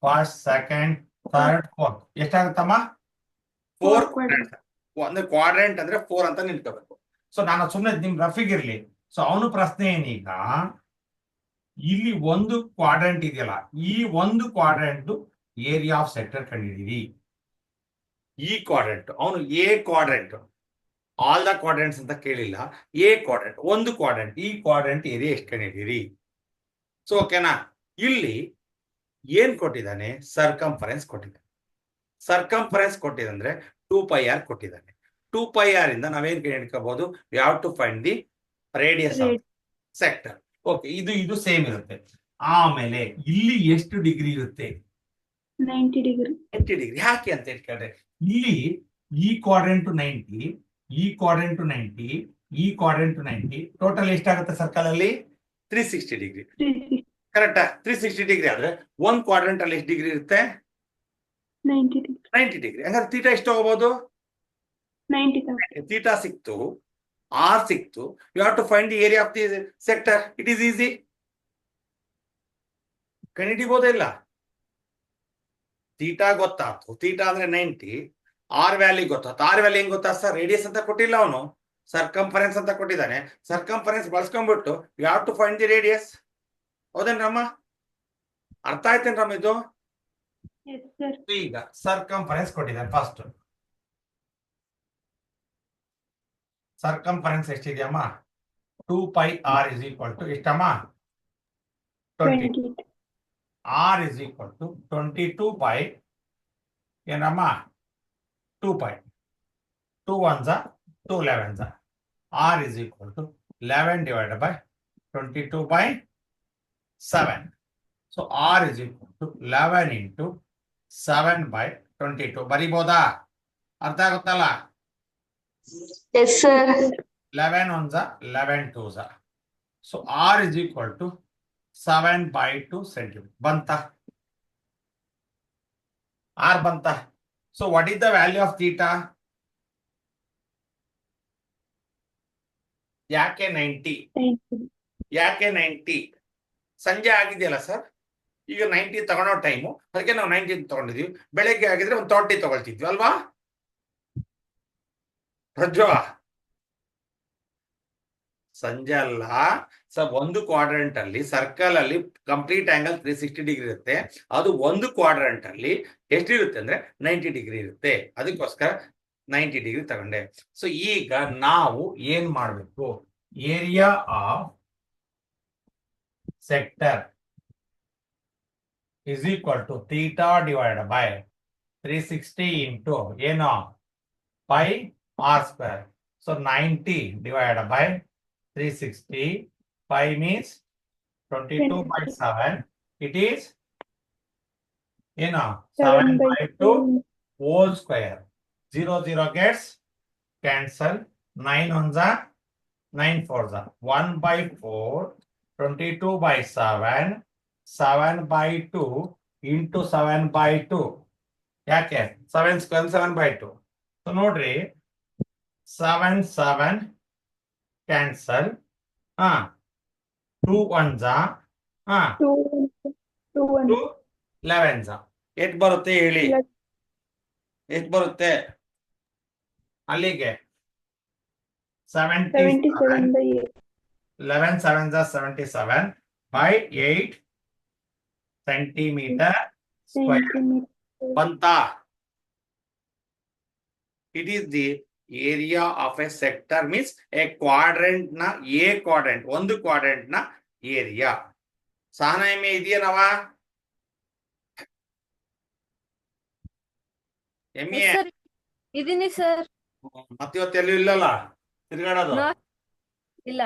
[SPEAKER 1] First, second, third, fourth. ಎಷ್ಟಾಗುತ್ತಮ್ಮ? 4 ಕ್ವಾಡ್ರೆಂಟ್ಸ್. ಒಂದು ಕ್ವಾಡ್ರೆಂಟ್ ಅಂದ್ರೆ 4 ಅಂತ ನಿಂತ್ಕೋಬೇಕು. ಸೊ ನಾನು ಸುಮ್ಮನೆ ನಿಮ್ ರಫಿಗ್ ಇರ್ಲಿ. ಸೊ ಅವನು ಪ್ರಶ್ನೆ ಏನೀಗ, ಇಲ್ಲಿ ಒಂದು ಕ್ವಾಡ್ರೆಂಟ್ ಇದೆಯಲ್ಲ, ಈ ಒಂದು ಕ್ವಾಡ್ರೆಂಟ್ ಏರಿಯಾ ಆಫ್ ಸೆಕ್ಟರ್ ಕಂಡಿದ್ದೀವಿ. ಈ ಕ್ವಾಡ್ರೆಂಟ್ ಅವನು ಎ ಕ್ವಾಡ್ರೆಂಟ್, ಆಲ್ ದ ಕ್ವಾಡ್ರೆಂಟ್ಸ್ ಅಂತ ಕೇಳಿಲ್ಲ. ಎ ಕ್ವಾಡ್ರೆಂಟ್, ಒಂದು ಕ್ವಾಡ್ರೆಂಟ್, ಈ ಕ್ವಾಡ್ರೆಂಟ್ ಏರಿಯಾ ಎಷ್ಟು ಕಂಡಿದ್ದೀರಿ? ಸೊ ಓಕೆನಾ? ಇಲ್ಲಿ ಏನ್ ಕೊಟ್ಟಿದ್ದಾನೆ? ಸರ್ಕಂಫರೆನ್ಸ್ ಕೊಟ್ಟಿದ್ದಾನೆ. ಸರ್ಕಂಫರೆನ್ಸ್ ಕೊಟ್ಟಿದಂದ್ರೆ 2πr ಕೊಟ್ಟಿದ್ದಾನೆ. 2πr ಇಂದ ನಾವೇನ್ ಹಿಡ್ಕೋಬಹುದು? We have to find the radius of sector. Okay, ಇದು ಸೇಮ್ ಇರುತ್ತೆ. ಆಮೇಲೆ ಇಲ್ಲಿ ಎಷ್ಟು ಡಿಗ್ರಿ ಇರುತ್ತೆ?
[SPEAKER 2] 90 ಡಿಗ್ರಿ.
[SPEAKER 1] 90 ಡಿಗ್ರಿ. ಯಾಕೆ ಅಂತ ಹೇಳ್ಕೊಂಡ್ರೆ, ಇಲ್ಲಿ ಈ ಕ್ವಾಡ್ರೆಂಟ್ 90, ಈ ಕ್ವಾಡ್ರೆಂಟ್ 90, ಈ ಕ್ವಾಡ್ರೆಂಟ್ 90, ಟೋಟಲ್ ಎಷ್ಟಾಗುತ್ತೆ ಸರ್ಕಲ್ ಅಲ್ಲಿ? 360 ಡಿಗ್ರಿ. ಕರೆಕ್ಟಾ? 360 ಡಿಗ್ರಿ ಆದ್ರೆ ಒಂದ್ ಕ್ವಾಡ್ರೆಂಟ್ ಅಲ್ಲಿ ಎಷ್ಟು ಡಿಗ್ರಿ ಇರುತ್ತೆ?
[SPEAKER 2] 90 ಡಿಗ್ರಿ.
[SPEAKER 1] 90 ಡಿಗ್ರಿ. ಹಂಗಾದ್ರೆ ಥೀಟಾ ಎಷ್ಟು ಹೋಗ್ಬೋದು?
[SPEAKER 2] 90.
[SPEAKER 1] ಥೀಟಾ ಸಿಕ್ತು, ಆರ್ ಸಿಕ್ತು. You have to find the area of the sector. It is easy. ಕಂಡಿಡಿಬೋದೇ ಇಲ್ಲ? ಥೀಟಾ ಗೊತ್ತಾಯ್ತು, ಥೀಟಾ ಅಂದ್ರೆ 90. ಆರ್ ವ್ಯಾಲಿ ಗೊತ್ತಾಯ್ತು. ಆರ್ ವ್ಯಾಲಿ ಹೆಂಗ್ ಗೊತ್ತಾ ಸರ್? ರೇಡಿಯಸ್ ಅಂತ ಕೊಟ್ಟಿಲ್ಲ ಅವನು, ಸರ್ಕಂಫರೆನ್ಸ್ ಅಂತ ಕೊಟ್ಟಿದ್ದಾನೆ. ಸರ್ಕಂಫರೆನ್ಸ್ ಬಳಸ್ಕೊಂಡ್ಬಿಟ್ಟು you have to find the radius. ಹೌದೇನ್ರಮ್ಮ? ಅರ್ಥ ಆಯ್ತೇನ್ರಮ್ಮ ಇದು?
[SPEAKER 2] Yes, sir.
[SPEAKER 1] ಈಗ ಸರ್ಕಂಫರೆನ್ಸ್ ಕೊಟ್ಟಿದ್ದಾನೆ. ಫಸ್ಟ್ ಸರ್ಕಂಫರೆನ್ಸ್ ಎಷ್ಟಿದೆಯಮ್ಮ? 2πr ಇಸ್ ಈಕ್ವಲ್ ಟು ಎಷ್ಟಮ್ಮ? 20.
[SPEAKER 2] 20.
[SPEAKER 1] r is equal to 22 by ಏನಮ್ಮ? 2π. 2 ones are 2 11s are. r is equal to 11 divided by 22 by 7. So r is equal to 11 into 7 by 22. ಬರಿಬೋದಾ? ಅರ್ಥ ಆಗುತ್ತಲ್ಲ?
[SPEAKER 2] Yes, sir.
[SPEAKER 1] 11 ones are 11 twos are. So r is equal to 7 by 2 centimeter. Banta. R banta. So what is the value of theta? ಯಾಕೆ 90?
[SPEAKER 2] 90.
[SPEAKER 1] ಯಾಕೆ 90? ಸಂಜೆ ಆಗಿದೆಯಲ್ಲ sir, ಈಗ 90 ತಗೊಳೋ time, ಅದಕ್ಕೆ ನಾವು 90 ತಗೊಂಡಿದೀವಿ. ಬೆಳಗ್ಗೆ ಆಗಿದ್ರೆ ಒಂದು 30 ತಗೊಳ್ತಿದ್ವಿ ಅಲ್ವಾ ಪ್ರಜ್ವಾ? ಸಂಜೆ ಅಲ್ಲ ಸರ್. ಒಂದು ಕ್ವಾಡ್ರೆಂಟ್ ಅಲ್ಲಿ ಸರ್ಕಲ್ ಅಲ್ಲಿ ಕಂಪ್ಲೀಟ್ ಆಂಗಲ್ 360 ಡಿಗ್ರಿ ಇರುತ್ತೆ. ಅದು ಒಂದು ಕ್ವಾಡ್ರೆಂಟ್ ಅಲ್ಲಿ ಎಷ್ಟಿರುತ್ತೆ ಅಂದ್ರೆ 90 ಡಿಗ್ರಿ ಇರುತ್ತೆ. ಅದಕ್ಕೋಸ್ಕರ 90 ಡಿಗ್ರಿ ತಗೊಂಡೆ. ಸೊ ಈಗ ನಾವು ಏನ್ ಮಾಡ್ಬೇಕು? Area of sector is equal to theta divide by 360 into ಏನು? Pi R square. So 90 divide by 360. Pi means 22 by 7. It is, 7 by 2 whole square. 0 0 gets cancel. 9 ones are 9 fours are 1 by 4. 22 by 7. 7 by 2 into 7 by 2. ಯಾಕೆ? 7 square 7 by 2. So ನೋಡ್ರಿ, 7 7 cancel. 2 ones are
[SPEAKER 2] 2 1.
[SPEAKER 1] 2 11s are. ಎಷ್ಟು ಬರುತ್ತೆ ಹೇಳಿ? ಎಷ್ಟು ಬರುತ್ತೆ ಅಲ್ಲಿಗೆ?
[SPEAKER 2] 77 by 8.
[SPEAKER 1] 11 7s are 77 by 8 centimeter square.
[SPEAKER 2] Centimeter.
[SPEAKER 1] ಬಂತಾ? It is the area of a sector means A quadrant ನ ಎ ಕ್ವಾಡ್ರೆಂಟ್, ಒಂದು ಕ್ವಾಡ್ರೆಂಟ್ ನ ಏರಿಯಾ. ಸಹನ ಎಮ್ಮೆ ಇದೆಯೇನವ? ಎಮ್ಮೆ
[SPEAKER 5] ಇದೀನಿ ಸರ್.
[SPEAKER 1] ಮತ್ತಿವತ್ತೆಲ್ಲೂ ಇಲ್ಲಲ್ಲ? ತಿರ್ಗಾಡೋದು
[SPEAKER 2] No. ಇಲ್ಲ.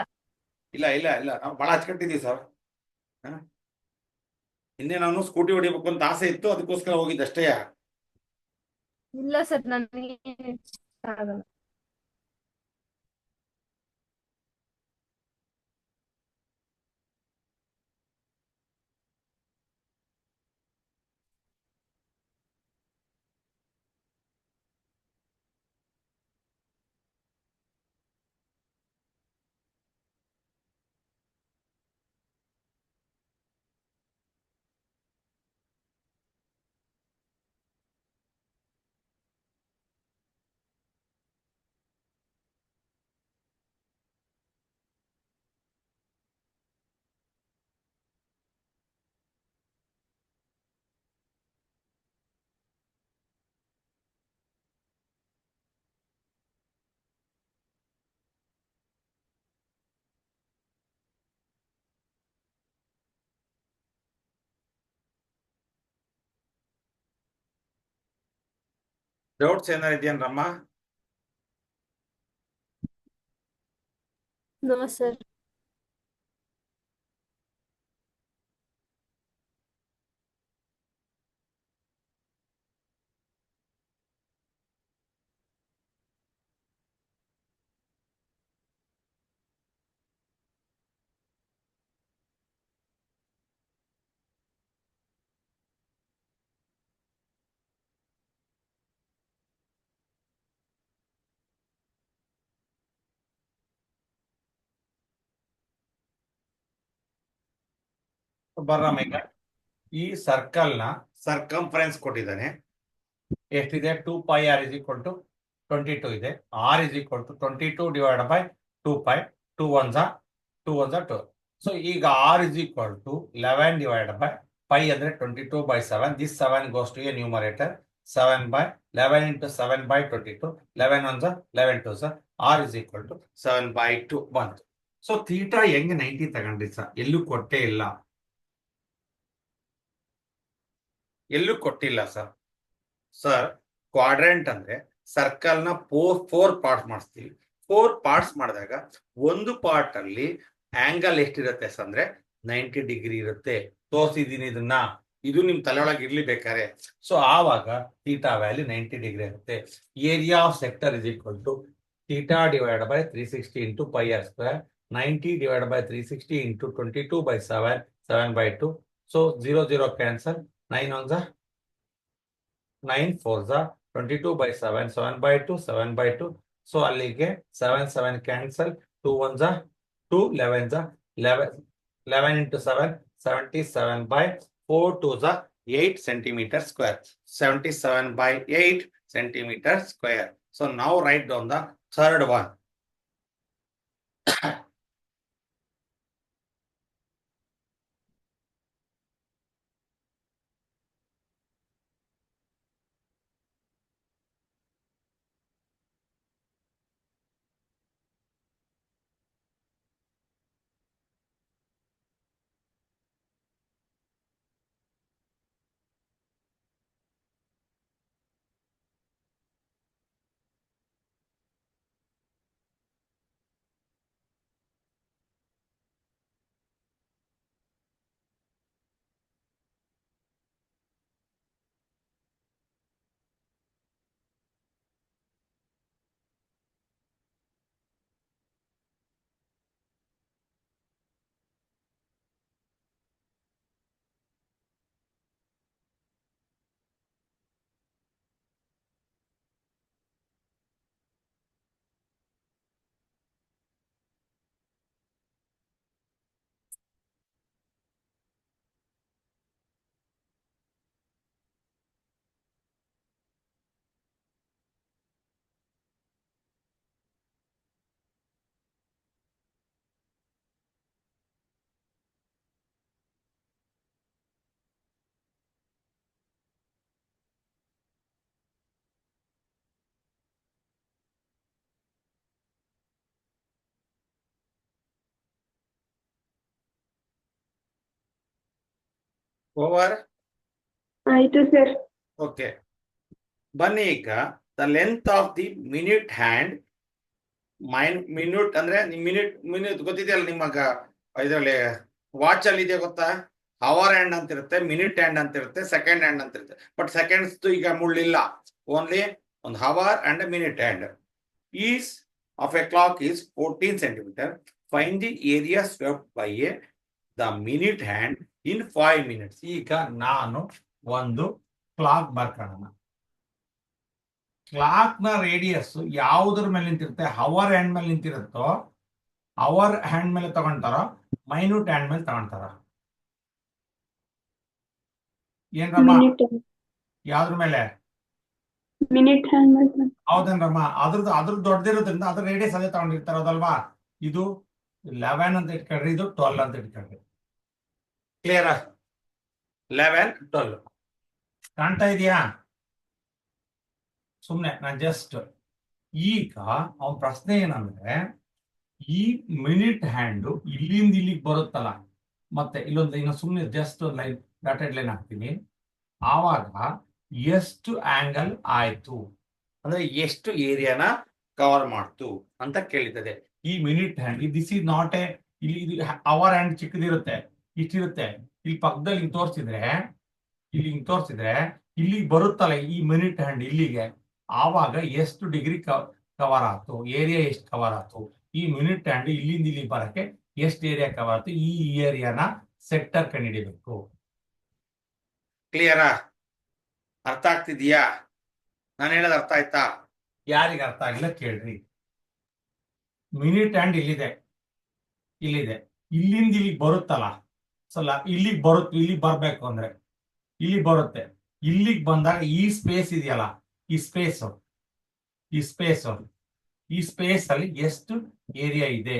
[SPEAKER 1] ಇಲ್ಲ ಇಲ್ಲ ಇಲ್ಲ ನಾವು ಭಾಳ ಹಚ್ಕಟ್ಟಿದ್ದೀವಿ ಸರ್. ಹಿಂದೆ ನಾನು ಸ್ಕೂಟಿ ಹೊಡಿಬೇಕು ಅಂತ ಆಸೆ ಇತ್ತು, ಅದಕ್ಕೋಸ್ಕರ ಹೋಗಿದ್ದೆ ಅಷ್ಟೇ.
[SPEAKER 2] ಇಲ್ಲ ಸರ್ ನನಗೆ ಇಷ್ಟ ಆಗಲ್ಲ.
[SPEAKER 1] ಡೌಟ್ಸ್ ಏನಾರು ಇದೆಯೇನ್ರಮ್ಮ?
[SPEAKER 2] No sir.
[SPEAKER 1] ಬರ್ರಮ್ಮ, ಈಗ ಈ ಸರ್ಕಲ್ ನ ಸರ್ಕಂಫರೆನ್ಸ್ ಕೊಟ್ಟಿದ್ದಾನೆ. ಎಷ್ಟಿದೆ? 2πr is equal to 22 ಇದೆ. r is equal to 22 divided by 2π. 2 ones are 2. So ಈಗ r is equal to 11 divided by pi ಅಂದ್ರೆ 22 by 7. This 7 goes to a numerator. 7 by 11 into 7 by 22. 11 ones are 11 2s are. r is equal to 7 by 2 ಬಂತು. So theta ಹೆಂಗೆ 90 ತಗೊಂಡ್ರಿ sir? ಎಲ್ಲೂ ಕೊಟ್ಟೇ ಇಲ್ಲ, ಎಲ್ಲೂ ಕೊಟ್ಟಿಲ್ಲ ಸರ್. ಸರ್, ಕ್ವಾಡ್ರೆಂಟ್ ಅಂದ್ರೆ ಸರ್ಕಲ್ ನ 4 ಪಾರ್ಟ್ಸ್ ಮಾಡಿಸ್ತೀವಿ. 4 ಪಾರ್ಟ್ಸ್ ಮಾಡಿದಾಗ ಒಂದು ಪಾರ್ಟ್ ಅಲ್ಲಿ ಆಂಗಲ್ ಎಷ್ಟಿರುತ್ತೆ ಅಂದ್ರೆ 90 ಡಿಗ್ರಿ ಇರುತ್ತೆ. ತೋರಿಸಿದೀನಿ ಇದನ್ನ, ಇದು ನಿಮ್ ತಲೆಯೊಳಗೆ ಇರ್ಲಿ ಬೇಕಾರೆ. ಸೊ ಆವಾಗ ಥೀಟಾ ವ್ಯಾಲ್ಯೂ 90 ಡಿಗ್ರಿ ಇರುತ್ತೆ. Area of sector is equal to theta divide by 360 into pi R square. 90 divided by 360 into 22 by 7, 7 by 2. So 0, 0 cancel. 9 ones are 9 fours are 22 by 7, 7 by 2, 7 by 2. So ಅಲ್ಲಿಗೆ 7, 7 cancel. 2 ones are 2, 11s are 11. 11 into 7, 77 by 4 2s are 8 centimeter square. 77 by 8 centimeter square. So now write down the third one. Over.
[SPEAKER 2] ಆಯ್ತು sir.
[SPEAKER 1] Okay. ಬನ್ನಿ ಈಗ the length of the minute hand minute ಅಂದ್ರೆ minute minute ಗೊತ್ತಿದೆಯಲ್ಲ ನಿಮಗ ಇದರಲ್ಲಿ watch ಅಲ್ಲಿ ಇದೆ ಗೊತ್ತಾ, hour hand ಅಂತ ಇರುತ್ತೆ, ಮಿನಿಟ್ ಹ್ಯಾಂಡ್ ಅಂತ ಇರುತ್ತೆ, ಸೆಕೆಂಡ್ ಹ್ಯಾಂಡ್ ಅಂತ ಇರುತ್ತೆ. ಬಟ್ ಸೆಕೆಂಡ್ಸ್ ಈಗ ಮುಳ್ಳಿಲ್ಲ, ಓನ್ಲಿ ಒಂದು hour and minute hand. Is of a clock is 14 centimeter. Find the area swept by the minute hand in 5 minutes. ಈಗ ನಾನು ಒಂದು ಕ್ಲಾಕ್ ಬರ್ಕೊಳ್ಳೋಣ. ಕ್ಲಾಕ್ ನ ರೇಡಿಯಸ್ ಯಾವುದ್ರ ಮೇಲೆ ನಿಂತಿರುತ್ತೆ, ಅವರ್ ಹ್ಯಾಂಡ್ ಮೇಲೆ ನಿಂತಿರುತ್ತೋ ಅವರ್ ಹ್ಯಾಂಡ್ ಮೇಲೆ ತಗೊಂತಾರ, ಮೈನ್ಯೂಟ್ ಹ್ಯಾಂಡ್ ಮೇಲೆ ತಗೊಂತಾರ? ಏನ್ರಮ್ಮ, ಯಾವ್ದ್ರ ಮೇಲೆ?
[SPEAKER 2] ಮಿನಿಟ್ ಹ್ಯಾಂಡ್ ಮೇಲೆ.
[SPEAKER 1] ಹೌದೇನ್ರಮ್ಮ, ಅದ್ರದ್ದು ದೊಡ್ಡದಿರೋದ್ರಿಂದ ಅದ್ರ ರೇಡಿಯಸ್ ಅದೇ ತಗೊಂಡಿರ್ತಾರದಲ್ವಾ. ಇದು 11 ಅಂತ ಇಟ್ಕೊಳ್ರಿ, ಇದು 12 ಅಂತ ಇಟ್ಕೊಳ್ರಿ. ಕ್ಲಿಯರಾ? 11, 12 ಕಾಣ್ತಾ ಇದೆಯಾ? ಸುಮ್ನೆ ನಾನು ಜಸ್ಟ್ ಈಗ ಅವನ ಪ್ರಶ್ನೆ ಏನಂದ್ರೆ, ಈ ಮಿನಿಟ್ ಹ್ಯಾಂಡ್ ಇಲ್ಲಿಂದ ಇಲ್ಲಿಗೆ ಬರುತ್ತಲ್ಲ, ಮತ್ತೆ ಇನ್ನು ಸುಮ್ಮನೆ ಜಸ್ಟ್ ಲೈನ್ ಡಾಟೆಡ್ ಲೈನ್ ಹಾಕ್ತೀನಿ. ಆವಾಗ ಎಷ್ಟು ಆಂಗಲ್ ಆಯ್ತು ಅಂದ್ರೆ ಎಷ್ಟು ಏರಿಯಾನ ಕವರ್ ಮಾಡ್ತು ಅಂತ ಕೇಳಿತ್ತದೆ. ಈ minute hand this is not A, ಇಲ್ಲಿ ಅವರ್ ಹ್ಯಾಂಡ್ ಚಿಕ್ಕದಿರುತ್ತೆ, ಇಷ್ಟಿರುತ್ತೆ. ಇಲ್ಲಿ ಪಕ್ಕದಲ್ಲಿ ಹಿಂಗ್ ತೋರಿಸಿದ್ರೆ ಇಲ್ಲಿಗೆ ಬರುತ್ತಲ್ಲ ಈ ಮಿನಿಟ್ ಹ್ಯಾಂಡ್ ಇಲ್ಲಿಗೆ, ಆವಾಗ ಎಷ್ಟು ಡಿಗ್ರಿ ಕವರ್ ಆಯ್ತು, ಏರಿಯಾ ಎಷ್ಟು ಕವರ್ ಆಯ್ತು. ಈ ಮಿನಿಟ್ ಹ್ಯಾಂಡ್ ಇಲ್ಲಿಂದ ಇಲ್ಲಿ ಬರಕ್ಕೆ ಎಷ್ಟು ಏರಿಯಾ ಕವರ್ ಆಯ್ತು, ಈ ಏರಿಯಾನ ಸೆಕ್ಟರ್ ಕಂಡುಹಿಡಿಬೇಕು. ಕ್ಲಿಯರಾ? ಅರ್ಥ ಆಗ್ತಿದ್ಯಾ? ನಾನು ಹೇಳೋದು ಅರ್ಥ ಆಯ್ತಾ? ಯಾರಿಗೆ ಅರ್ಥ ಆಗಿಲ್ಲ ಕೇಳ್ರಿ. ಮಿನಿಟ್ ಹ್ಯಾಂಡ್ ಇಲ್ಲಿದೆ, ಇಲ್ಲಿಂದ ಇಲ್ಲಿಗೆ ಬರುತ್ತಲ್ಲ, ಇಲ್ಲಿಗೆ ಬರುತ್ತೆ. ಇಲ್ಲಿ ಬರ್ಬೇಕು ಅಂದ್ರೆ ಇಲ್ಲಿ ಬರುತ್ತೆ. ಇಲ್ಲಿಗೆ ಬಂದಾಗ ಈ ಸ್ಪೇಸ್ ಇದೆಯಲ್ಲ, ಈ ಸ್ಪೇಸ್ ಅಲ್ಲಿ ಎಷ್ಟು ಏರಿಯಾ ಇದೆ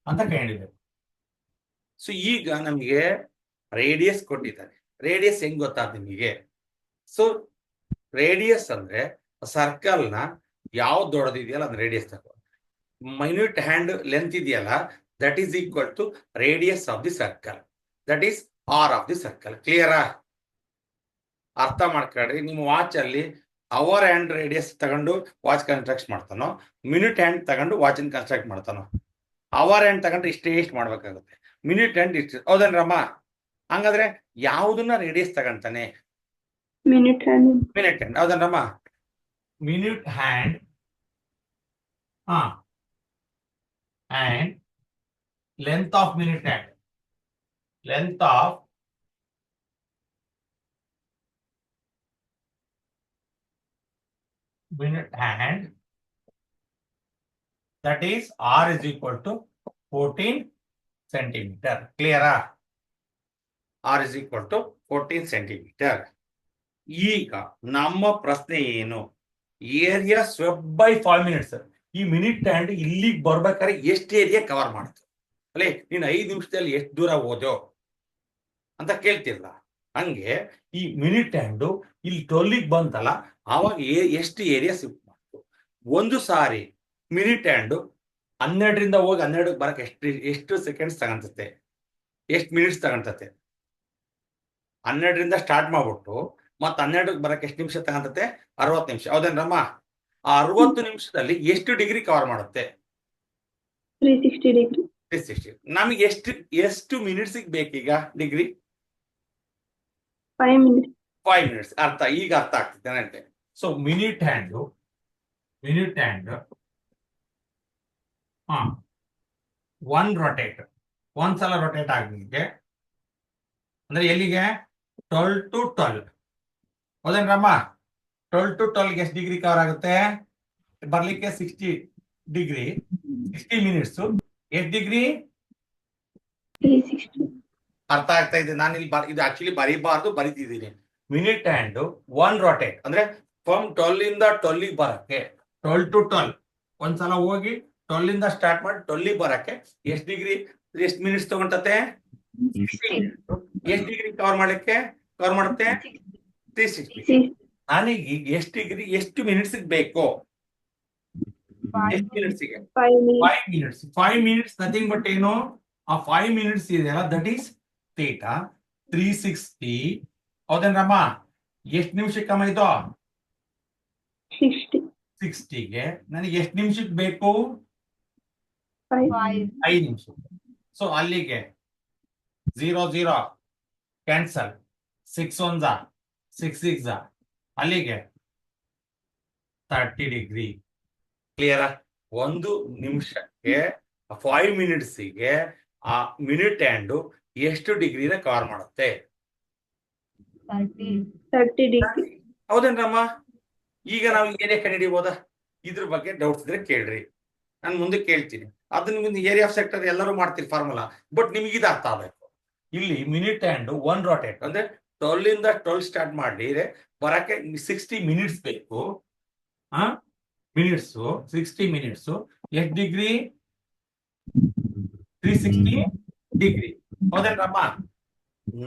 [SPEAKER 1] ಅಂತ ಕಂಡಿದೆ. ಸೊ ಈಗ ನಮಗೆ ರೇಡಿಯಸ್ ಕೊಟ್ಟಿದ್ದಾರೆ. ರೇಡಿಯಸ್ ಹೆಂಗ್ ಗೊತ್ತಾದ ನಿಮಗೆ? ಸೊ ರೇಡಿಯಸ್ ಅಂದ್ರೆ ಸರ್ಕಲ್ ನ ಯಾವ್ದು ದೊಡ್ಡದಿದೆಯಲ್ಲ ಅದ್ ರೇಡಿಯಸ್ ತಗೋ. ಮೈನ್ಯೂಟ್ ಹ್ಯಾಂಡ್ ಲೆಂತ್ ಇದೆಯಲ್ಲ, that is equal to radius of the circle, that is R of the circle. ಕ್ಲಿಯರಾ? ಅರ್ಥ ಮಾಡ್ಕೊಳ್ರಿ. ನಿಮ್ಮ ವಾಚ್ ಅಲ್ಲಿ ಅವರ್ ಹ್ಯಾಂಡ್ ರೇಡಿಯಸ್ ತಗೊಂಡು ವಾಚ್ ಕನ್ಸ್ಟ್ರಕ್ಟ್ ಮಾಡ್ತಾನೋ, ಮಿನಿಟ್ ಹ್ಯಾಂಡ್ ತಗೊಂಡು ವಾಚ್ ಕನ್ಸ್ಟ್ರಕ್ಟ್ ಮಾಡ್ತಾನೋ. ಅವರ್ ಹ್ಯಾಂಡ್ ತಗೊಂಡ್ರೆ ಇಷ್ಟು ಮಾಡ್ಬೇಕಾಗುತ್ತೆ, ಮಿನಿಟ್ ಹ್ಯಾಂಡ್ ಇಷ್ಟು. ಹೌದನ್ರಮ್ಮ? ಹಂಗಾದ್ರೆ ಯಾವುದನ್ನ ರೇಡಿಯಸ್ ತಗೊಂತಾನೆ?
[SPEAKER 2] Minute hand.
[SPEAKER 1] ಹೌದನ್ರಮ್ಮ? Minute hand and length of minute hand, length of minute hand, that is R is equal to 14 centimeter. Clear? R is equal to 14 centimeter. ಈಗ ನಮ್ಮ ಪ್ರಶ್ನೆ ಏನು? Area swept by 5 minutes. ಈ minute hand ಇಲ್ಲಿಗೆ ಬರ್ಬೇಕಾದ್ರೆ ಎಷ್ಟು area cover ಮಾಡ್ತು ಅಲ್ಲೇ, ನೀನು 5 ನಿಮಿಷದಲ್ಲಿ ಎಷ್ಟು ದೂರ ಹೋದೋ ಅಂತ ಕೇಳ್ತಿರಲ್ಲ. ಹಂಗೆ ಈ ಮಿನಿಟ್ ಹ್ಯಾಂಡ್ ಇಲ್ಲಿ 12ಗೆ ಬಂತಲ್ಲ, ಆವಾಗ ಎಷ್ಟು ಏರಿಯಾ ಸ್ವಿಪ್ ಮಾಡ್ತು. ಒಂದು ಸಾರಿ ಮಿನಿಟ್ ಹ್ಯಾಂಡ್ 12ರಿಂದ ಹೋಗಿ 12ಕ್ಕೆ ಬರಕ್ಕೆ ಎಷ್ಟು ಸೆಕೆಂಡ್ಸ್ ತಗೊಂತತೆ, ಎಷ್ಟು ಮಿನಿಟ್ಸ್ ತಗೊಂತತೆ? 12ರಿಂದ ಸ್ಟಾರ್ಟ್ ಮಾಡ್ಬಿಟ್ಟು ಮತ್ತೆ 12ಕ್ಕೆ ಬರಕ್ಕೆ ಎಷ್ಟು ನಿಮಿಷ ತಗೊಂತತೆ? 60 ನಿಮಿಷ. ಹೌದೇನ್ರಮ್ಮ? ಆ 60 ನಿಮಿಷದಲ್ಲಿ ಎಷ್ಟು ಡಿಗ್ರಿ ಕವರ್ ಮಾಡುತ್ತೆ?
[SPEAKER 2] 360 ಡಿಗ್ರಿ.
[SPEAKER 1] 360. ನಮಗೆ ಎಷ್ಟು ಮಿನಿಟ್ಸ್ ಬೇಕೀಗ ಡಿಗ್ರಿ?
[SPEAKER 2] 5 minutes.
[SPEAKER 1] 5 minutes. ಈಗ ಅರ್ಥ ಆಗ್ತಿದೆ ನನಗೆ. ಸೊ ಮಿನಿಟ್ ಹ್ಯಾಂಡ್ ಒಂದ್ಸಲ ರೊಟೇಟ್ ಆಗ್ಲಿಕ್ಕೆ ಅಂದ್ರೆ ಎಲ್ಲಿಗೆ? 12 to 12. ಹೌದೇನ್ರಮ್ಮ? 12 to 12 ಎಷ್ಟು ಡಿಗ್ರಿ ಕವರ್ ಆಗುತ್ತೆ? ಬರ್ಲಿಕ್ಕೆ 60 ಡಿಗ್ರಿ, 60 ಮಿನಿಟ್ಸ್. ಎಷ್ಟು ಡಿಗ್ರಿ?
[SPEAKER 2] 360.
[SPEAKER 1] ಅರ್ಥ ಆಗ್ತಾ ಇದೆ? ನಾನು ಇಲ್ಲಿ ಇದು ಆಕ್ಚುಲಿ ಬರೀಬಾರ್ದು, ಬರೀತಿದ್ದೀನಿ. ಮಿನಿಟ್ ಹ್ಯಾಂಡ್ ಒನ್ ರೊಟೇಟ್ ಅಂದ್ರೆ ಫ್ರಮ್ 12 ಇಂದ 12ಗೆ ಬರಕ್ಕೆ, 12 to 12 ಒಂದ್ಸಲ ಹೋಗಿ 12 ಇಂದ ಸ್ಟಾರ್ಟ್ ಮಾಡಿ 12ಗೆ ಬರಕ್ಕೆ ಎಷ್ಟು ಡಿಗ್ರಿ, ಎಷ್ಟು ಮಿನಿಟ್ಸ್ ತಗೊಂತತೆ? 60 minutes. ಎಷ್ಟು ಡಿಗ್ರಿ ಕವರ್ ಮಾಡುತ್ತೆ? 360. ನನಗೆ ಎಷ್ಟು ಡಿಗ್ರಿ, ಎಷ್ಟು ಮಿನಿಟ್ಸ್ ಬೇಕು? ಎಷ್ಟು ಮಿನಿಟ್ಸ್ಗೆ?
[SPEAKER 2] 5 minutes.
[SPEAKER 1] 5 minutes. 5 minutes nothing but ಏನು? ಆ 5 minutes ಇದೆಯಲ್ಲ, ದಟ್ ಈಸ್ ಥೀಟಾ 360. ಹೌದೇನ್ರಮ್ಮ? ಎಷ್ಟು ನಿಮಿಷಕ್ಕೆ ಕಮ್ಮಿ ಆಯ್ತು?
[SPEAKER 2] 60.
[SPEAKER 1] 60ಗೆ ನನಗೆ ಎಷ್ಟು ನಿಮಿಷಕ್ಕೆ ಬೇಕು?
[SPEAKER 2] 5.
[SPEAKER 1] 5 ನಿಮಿಷ. ಸೊ ಅಲ್ಲಿಗೆ 0 0 ಕ್ಯಾನ್ಸಲ್, 6 1 6 6 ಅಲ್ಲಿಗೆ 30 ಡಿಗ್ರಿ. ಕ್ಲಿಯರಾ? 1 ನಿಮಿಷಕ್ಕೆ 5 ಮಿನಿಟ್ಸಿಗೆ ಆ ಮಿನಿಟ್ ಹ್ಯಾಂಡ್ ಎಷ್ಟು ಡಿಗ್ರಿನ ಕವರ್ ಮಾಡುತ್ತೆ?
[SPEAKER 2] 30 degree.
[SPEAKER 1] ಹೌದೇನ್ರಮ್ಮ? ಈಗ ನಾವು ಏರಿಯಾ ಕಂಡುಹಿಡಿಯಬಹುದಾ? ಇದ್ರ ಬಗ್ಗೆ ಡೌಟ್ಸ್ ಇದ್ರೆ ಕೇಳ್ರಿ, ನಾನು ಮುಂದೆ ಕೇಳ್ತೀನಿ. ಅದನ್ನ ಮುಂದೆ ಏರಿಯಾ ಆಫ್ ಸೆಕ್ಟರ್ ಎಲ್ಲರೂ ಮಾಡ್ತೀರಿ ಫಾರ್ಮುಲಾ, ಬಟ್ ನಿಮ್ಗೆ ಇದು ಅರ್ಥ ಆಗ್ಬೇಕು. ಇಲ್ಲಿ ಮಿನಿಟ್ ಹ್ಯಾಂಡ್ 1 ರೊಟೇಟ್ ಅಂದ್ರೆ 12 ಇಂದ 12 ಸ್ಟಾರ್ಟ್ ಮಾಡಿ ಬರಕ್ಕೆ 60 ಮಿನಿಟ್ಸ್ ಬೇಕು. ಮಿನಿಟ್ಸ್ 60 ಮಿನಿಟ್ಸ್ ಎಷ್ಟು ಡಿಗ್ರಿ? 360 ಡಿಗ್ರಿ. ಹೌದೇನ್ರಮ್ಮ?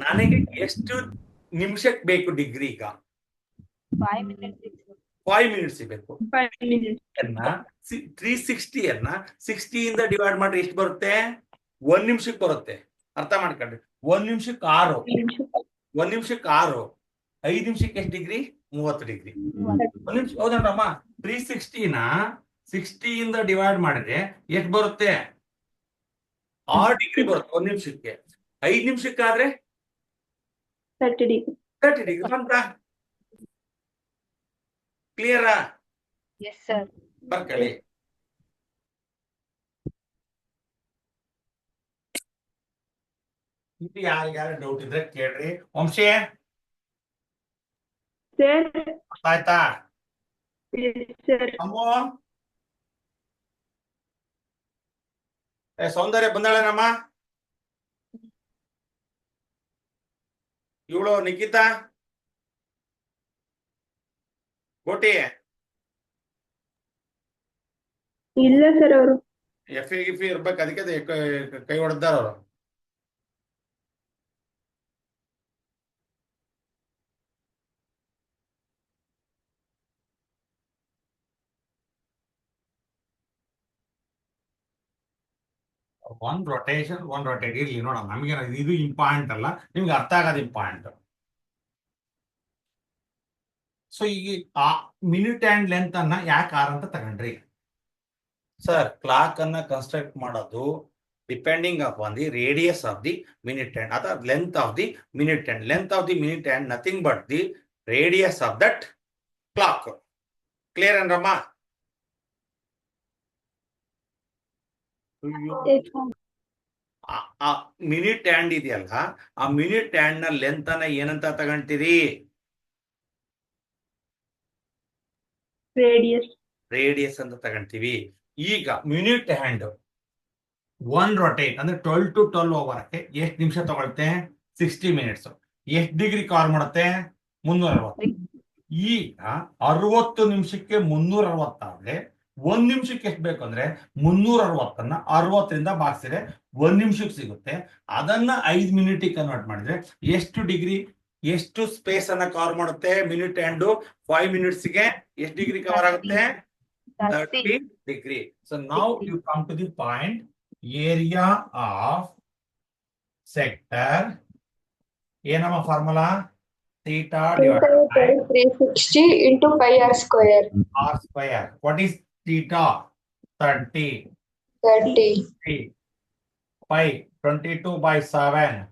[SPEAKER 1] ನನಗೆ ಎಷ್ಟು ನಿಮಿಷಕ್ಕೆ ಬೇಕು ಡಿಗ್ರಿ? ಈಗ 5 ಮಿನಿಟ್ಸ್ ಬೇಕು.
[SPEAKER 2] 5 minutes.
[SPEAKER 1] 360 ಅನ್ನ 60 ಇಂದ ಡಿವೈಡ್ ಮಾಡಿ ಎಷ್ಟು ಬರುತ್ತೆ? 1 ನಿಮಿಷಕ್ಕೆ ಬರುತ್ತೆ. ಅರ್ಥ ಮಾಡ್ಕೊಂಡ್ರಿ? 1 ನಿಮಿಷಕ್ಕೆ 6, 1 ನಿಮಿಷಕ್ಕೆ 6, 5 ನಿಮಿಷಕ್ಕೆ ಎಷ್ಟು ಡಿಗ್ರಿ? 30 ಡಿಗ್ರಿ. 1 ನಿಮಿಷ. ಹೌದಲ್ರಮ್ಮ? 360 ನ 60 ಇಂದ ಡಿವೈಡ್ ಮಾಡಿದ್ರೆ ಎಷ್ಟು ಬರುತ್ತೆ? 6 ಡಿಗ್ರಿ ಬರುತ್ತೆ 1 ನಿಮಿಷಕ್ಕೆ. 5 ನಿಮಿಷಕ್ಕಾದ್ರೆ
[SPEAKER 2] 30 degree.
[SPEAKER 1] 30 ಡಿಗ್ರಿ ಬಂತ? ಕ್ಲಿಯರಾ?
[SPEAKER 5] Yes, sir.
[SPEAKER 1] ಬರ್ಕೊಳ್ಳಿ. ಇದು ಯಾರಿಗಾರ ಡೌಟ್ ಇದ್ರೆ ಕೇಳ್ರಿ. ವಂಶಿ
[SPEAKER 2] Sir.
[SPEAKER 1] ಆಯ್ತಾ?
[SPEAKER 2] Yes, sir.
[SPEAKER 1] ಅಮ್ಮು ಸೌಂದರ್ಯ ಬಂದಾಳೇನಮ್ಮ? ಇವಳು ನಿಖಿತಾ, ಕೋಟಿ,
[SPEAKER 2] ಇಲ್ಲ ಸರ್ ಅವರು.
[SPEAKER 1] ಎಫಿ ಗಿಫಿ ಇರ್ಬೇಕು, ಅದಕ್ಕೆ ಕೈ ಹೊಡೆದಾರ ಅವರು. ಒನ್ ರೊಟೇಟ್ ಇರ್ಲಿ ನೋಡೋಣ. ನಮಗೆ ಇದು ಇಂಪಾರ್ಟೆಂಟ್ ಅಲ್ಲ, ನಿಮ್ಗೆ ಅರ್ಥ ಆಗೋದು ಇಂಪಾರ್ಟೆಂಟ್. ಸೊ ಈಗ ಆ ಮಿನಿಟ್ ಆ್ಯಂಡ್ ಲೆಂತ್ ಅನ್ನ ಯಾಕೆ ಆರ್ ಅಂತ ತಗೊಂಡ್ರಿ? ಸರ್, ಕ್ಲಾಕ್ ಅನ್ನ ಕನ್ಸ್ಟ್ರಕ್ಟ್ ಮಾಡೋದು depending upon the radius of the minute hand ಅಥವಾ length of the minute hand. Length of the minute hand nothing but the radius of that clock. Clear ಅನ್ರಮ್ಮ? ಆ minute hand ಇದೆಯಲ್ಲ, ಆ minute hand ನ length ಅನ್ನ ಏನಂತ ತಗೊಂತೀರಿ?
[SPEAKER 2] Radius.
[SPEAKER 1] Radius ಅಂತ ತಗೊಂತೀವಿ. ಈಗ ಮಿನಿಟ್ ಹ್ಯಾಂಡ್ 1 ರೊಟೇಟ್ ಅಂದ್ರೆ 12 to 12 ಹೋಗೋಕ್ಕೆ ಎಷ್ಟು ನಿಮಿಷ ತಗೊಳುತ್ತೆ? 60 ಮಿನಿಟ್ಸ್. ಎಷ್ಟು ಡಿಗ್ರಿ ಕವರ್ ಮಾಡುತ್ತೆ? 360. ಈಗ 60 ನಿಮಿಷಕ್ಕೆ 360 ಆದ್ರೆ 1 ನಿಮಿಷಕ್ಕೆ ಎಷ್ಟು ಬೇಕು ಅಂದ್ರೆ 360 60ರಿಂದ ಭಾಗಿಸಿದ್ರೆ 1 ನಿಮಿಷಕ್ಕೆ ಸಿಗುತ್ತೆ. ಅದನ್ನ 5 ಮಿನಿಟ್ ಕನ್ವರ್ಟ್ ಮಾಡಿದ್ರೆ ಎಷ್ಟು ಡಿಗ್ರಿ, ಎಷ್ಟು ಸ್ಪೇಸ್ ಅನ್ನ ಕವರ್ ಮಾಡುತ್ತೆ? ಮಿನಿಟ್ ಹ್ಯಾಂಡ್ 5 ಮಿನಿಟ್ಸ್ಗೆ ಎಷ್ಟು ಡಿಗ್ರಿ ಕವರ್ ಆಗುತ್ತೆ? 30 degree. So now you come to the point area of sector. ಏನಮ್ಮ formula? theta divided by
[SPEAKER 5] 360 into pi r square.
[SPEAKER 1] r square. What is theta? 30.
[SPEAKER 5] 30.
[SPEAKER 1] Pi 22 by 7.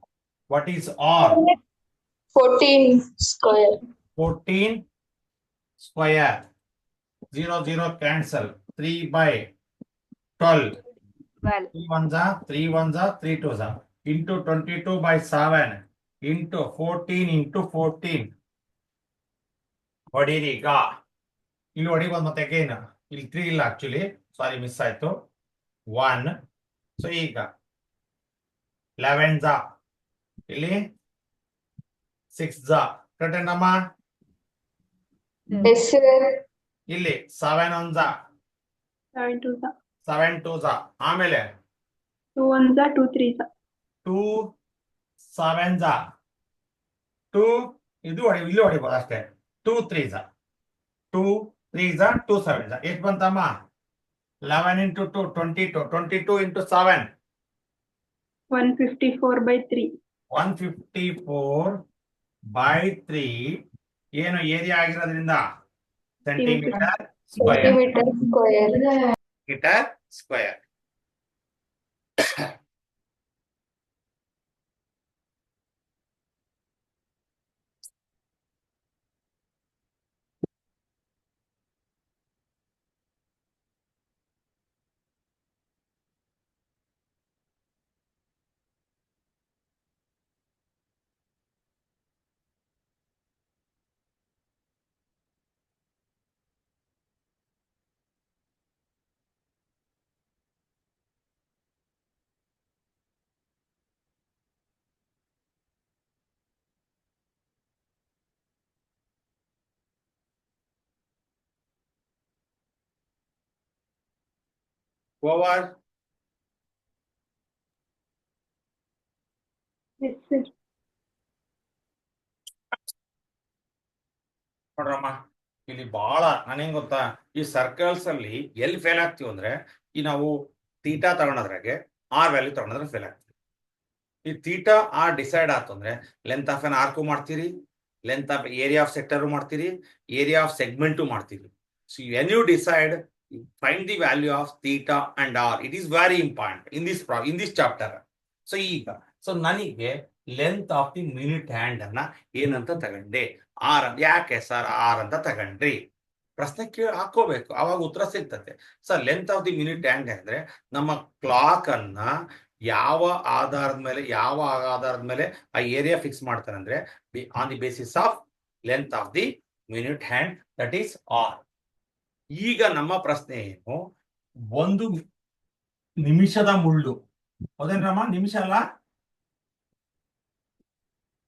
[SPEAKER 1] What is r?
[SPEAKER 5] 14 square.
[SPEAKER 1] 14 square. 0 0 cancel. 3 by 12.
[SPEAKER 5] 12.
[SPEAKER 1] 3 1s are 3 1s are 3 2s are into 22 by 7 into 14 into 14. ಹೊಡೀರಿ ಈಗ. ಇಲ್ಲಿ ಹೊಡಿಬೋದು ಮತ್ತೆ again. ಇಲ್ಲಿ 3 ಇಲ್ಲ actually, sorry miss ಆಯ್ತು. 1. So ಈಗ 11s ಇಲ್ಲಿ 6s correct ಏನಮ್ಮ?
[SPEAKER 5] Yes, sir.
[SPEAKER 1] ಇಲ್ಲಿ 7 1s
[SPEAKER 2] 7 2s.
[SPEAKER 1] 7 2s ಆಮೇಲೆ
[SPEAKER 2] 2 1s, 2 3s.
[SPEAKER 1] 2 7s 2 ಇದು ಇಲ್ಲಿ ಹೊಡಿಬೋದು ಅಷ್ಟೇ. 2 3s 2 3s 2 7s ಎಷ್ಟು ಬಂತಮ್ಮ? 11 into 2 22. 22 into 7
[SPEAKER 2] 154 by 3.
[SPEAKER 1] 154 by 3. ಏನು ಏರಿಯಾ ಆಗಿರೋದ್ರಿಂದ? Centimeter square.
[SPEAKER 5] Centimeter square.
[SPEAKER 1] Meter square. Over.
[SPEAKER 5] Yes, sir.
[SPEAKER 1] ನೋಡ್ರಮ್ಮ, ಇಲ್ಲಿ ಬಹಳ ನಾನೇನ್ ಗೊತ್ತಾ, ಈ ಸರ್ಕಲ್ಸ್ ಅಲ್ಲಿ ಎಲ್ಲಿ ಫೇಲ್ ಆಗ್ತೀವಿ ಅಂದ್ರೆ, ಈ ನಾವು ತೀಟಾ ತಗೊಳೋದ್ರಾಗೆ ಆರ್ ವ್ಯಾಲ್ಯೂ ತಗೊಳೋದ್ರೆ ಫೇಲ್ ಆಗ್ತೀವಿ. ಈ ತೀಟಾ ಆರ್ ಡಿಸೈಡ್ ಆಯ್ತು ಅಂದ್ರೆ ಲೆಂತ್ ಆಫ್ ಎನ್ ಆರ್ಕು ಮಾಡ್ತೀರಿ, length of area of sector ಮಾಡ್ತೀರಿ, ಏರಿಯಾ ಆಫ್ ಸೆಗ್ಮೆಂಟು ಮಾಡ್ತೀರಿ. So when you decide, find the value of theta and r. It is very important in this chapter. So ಈಗ ನನಗೆ length of the minute hand ಅನ್ನ ಏನಂತ ತಗೊಂಡೆ, R. ಯಾಕೆ sir R ಅಂತ ತಗೊಂಡ್ರಿ? ಪ್ರಶ್ನೆ ಹಾಕೋಬೇಕು, ಅವಾಗ ಉತ್ತರ ಸಿಗ್ತದೆ. Sir length of the minute hand ಅಂದ್ರೆ ನಮ್ಮ ಕ್ಲಾಕ್ ಅನ್ನ ಯಾವ ಆಧಾರದ ಮೇಲೆ ಆ ಏರಿಯಾ ಫಿಕ್ಸ್ ಮಾಡ್ತಾರೆ ಅಂದ್ರೆ on the basis of length of the minute hand, that is r. ಈಗ ನಮ್ಮ ಪ್ರಶ್ನೆ ಏನು, ಒಂದು ನಿಮಿಷದ ಮುಳ್ಳು, ಹೌದೇನ್ರಮ್ಮ? ನಿಮಿಷ ಅಲ್ಲ,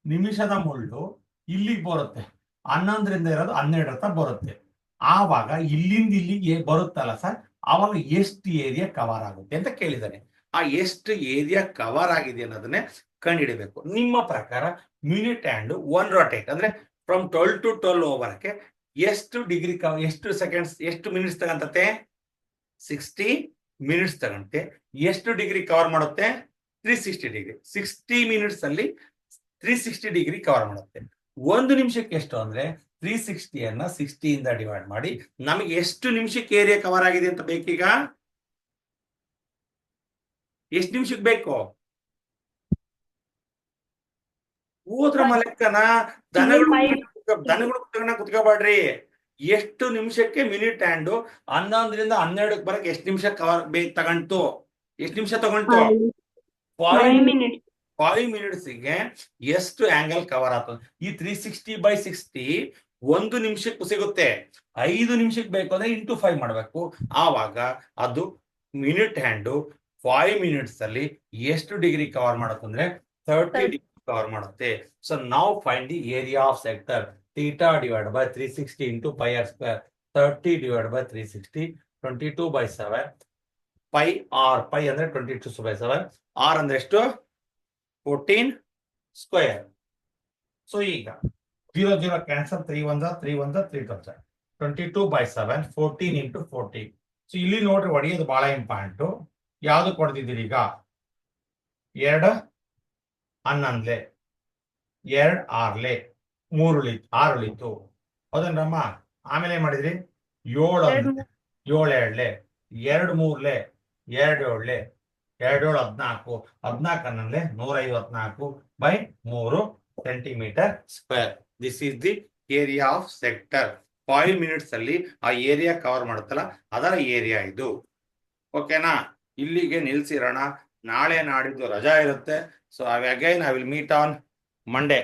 [SPEAKER 1] ನಿಮಿಷದ ಮುಳ್ಳು ಇಲ್ಲಿಗೆ ಬರುತ್ತೆ, 11ರಿಂದ ಇರೋದು 12 ಹತ್ರ ಬರುತ್ತೆ. ಆವಾಗ ಇಲ್ಲಿಂದ ಇಲ್ಲಿಗೆ ಬರುತ್ತಲ್ಲ ಸರ್, ಆವಾಗ ಎಷ್ಟು ಏರಿಯಾ ಕವರ್ ಆಗುತ್ತೆ ಅಂತ ಕೇಳಿದ್ದಾನೆ. ಆ ಎಷ್ಟು ಏರಿಯಾ ಕವರ್ ಆಗಿದೆ ಅನ್ನೋದನ್ನೇ ಕಂಡುಹಿಡಬೇಕು. ನಿಮ್ಮ ಪ್ರಕಾರ ಮಿನಿಟ್ ಹ್ಯಾಂಡ್ ಒನ್ ರೊಟೇಟ್ ಅಂದ್ರೆ ಫ್ರಮ್ 12 to 12 ಓವರ್ಗೆ ಎಷ್ಟು ಡಿಗ್ರಿ ಎಷ್ಟು ಸೆಕೆಂಡ್ಸ್, ಎಷ್ಟು ಮಿನಿಟ್ಸ್ ತಗಂತತೆ? 60 ಮಿನಿಟ್ಸ್ ತಗಂತೆ. ಎಷ್ಟು ಡಿಗ್ರಿ ಕವರ್ ಮಾಡುತ್ತೆ? 360 ಡಿಗ್ರಿ. 60 ಮಿನಿಟ್ಸ್ ಅಲ್ಲಿ 360 ಡಿಗ್ರಿ ಕವರ್ ಮಾಡುತ್ತೆ. ಒಂದು ನಿಮಿಷಕ್ಕೆ ಎಷ್ಟು ಅಂದ್ರೆ 360 ಅನ್ನ 60 ಇಂದ ಡಿವೈಡ್ ಮಾಡಿ ನಮಗೆ ಎಷ್ಟು ನಿಮಿಷಕ್ಕೆ ಏರಿಯಾ ಕವರ್ ಆಗಿದೆ ಅಂತ ಬೇಕೀಗ? ಎಷ್ಟು ನಿಮಿಷಕ್ಕೆ ಬೇಕು? ಹೋದ್ರಮ್ಮ ಲೆಕ್ಕನ. ದನಗಳು ಕುತ್ಕೋಬೇಡ್ರಿ. ಎಷ್ಟು ನಿಮಿಷಕ್ಕೆ ಮಿನಿಟ್ ಹ್ಯಾಂಡ್ 11ರಿಂದ 12 ಬರಕ್ಕೆ ಎಷ್ಟು ನಿಮಿಷ ಕವರ್ ತಗೊಂಡು? ಎಷ್ಟು ನಿಮಿಷ ತಗೊಂಡು?
[SPEAKER 2] 5 minutes.
[SPEAKER 1] 5 ಮಿನಿಟ್ಸ್ಗೆ ಎಷ್ಟು ಆಂಗಲ್ ಕವರ್ ಆಗ್ತದೆ? ಈ 360/60 ಒಂದು ನಿಮಿಷಕ್ಕೆ ಸಿಗುತ್ತೆ. 5 ನಿಮಿಷಕ್ಕೆ ಬೇಕು ಅಂದ್ರೆ ಇಂಟು 5 ಮಾಡಬೇಕು. ಆವಾಗ ಅದು ಮಿನಿಟ್ ಹ್ಯಾಂಡ್ 5 ಮಿನಿಟ್ಸ್ ಅಲ್ಲಿ ಎಷ್ಟು ಡಿಗ್ರಿ ಕವರ್ ಮಾಡುತ್ತೆ ಅಂದ್ರೆ 30 ಡಿಗ್ರಿ ಕವರ್ ಮಾಡುತ್ತೆ. ಸೊ ನಾವು find the area of sector. Theta divide by 360 into pi R square. 30 divide by 360, 22/7. Pi r, pi ಅಂದ್ರೆ 22/7, ಆರ್ ಅಂದ್ರೆ ಎಷ್ಟು? 14 ಸ್ಕ್ವೇರ್. ಸೊ ಈಗ 0 ಕ್ಯಾನ್ಸಲ್, 3 1 3 1 3 2 22/7, 14 ಇಂಟು 40. ಸೊ ಇಲ್ಲಿ ನೋಡ್ರಿ, ಹೊಡೆಯೋದು ಬಹಳ ಇಂಪಾರ್ಟೆಂಟ್. ಯಾವ್ದು ಕೊಡ್ತಿದ್ದೀರಿ ಈಗ? 2 11 2 6 3 ಉಳಿತು, 6 ಉಳಿತು, ಹೌದನ್ರಮ್ಮ? ಆಮೇಲೆ ಏನ್ ಮಾಡಿದ್ರಿ? 7 7 2 2 3 2 7 2 14, 14 154/3 centimetre square. This is the area of sector. 5 minutes ಅಲ್ಲಿ ಆ ಏರಿಯಾ ಕವರ್ ಮಾಡುತ್ತಲ್ಲ, ಅದರ ಏರಿಯಾ ಇದು. ಓಕೆನಾ? ಇಲ್ಲಿಗೆ ನಿಲ್ಸಿರೋಣ. ನಾಳೆ ನಾಡಿದ್ದು ರಜಾ ಇರುತ್ತೆ. So again I will meet on Monday.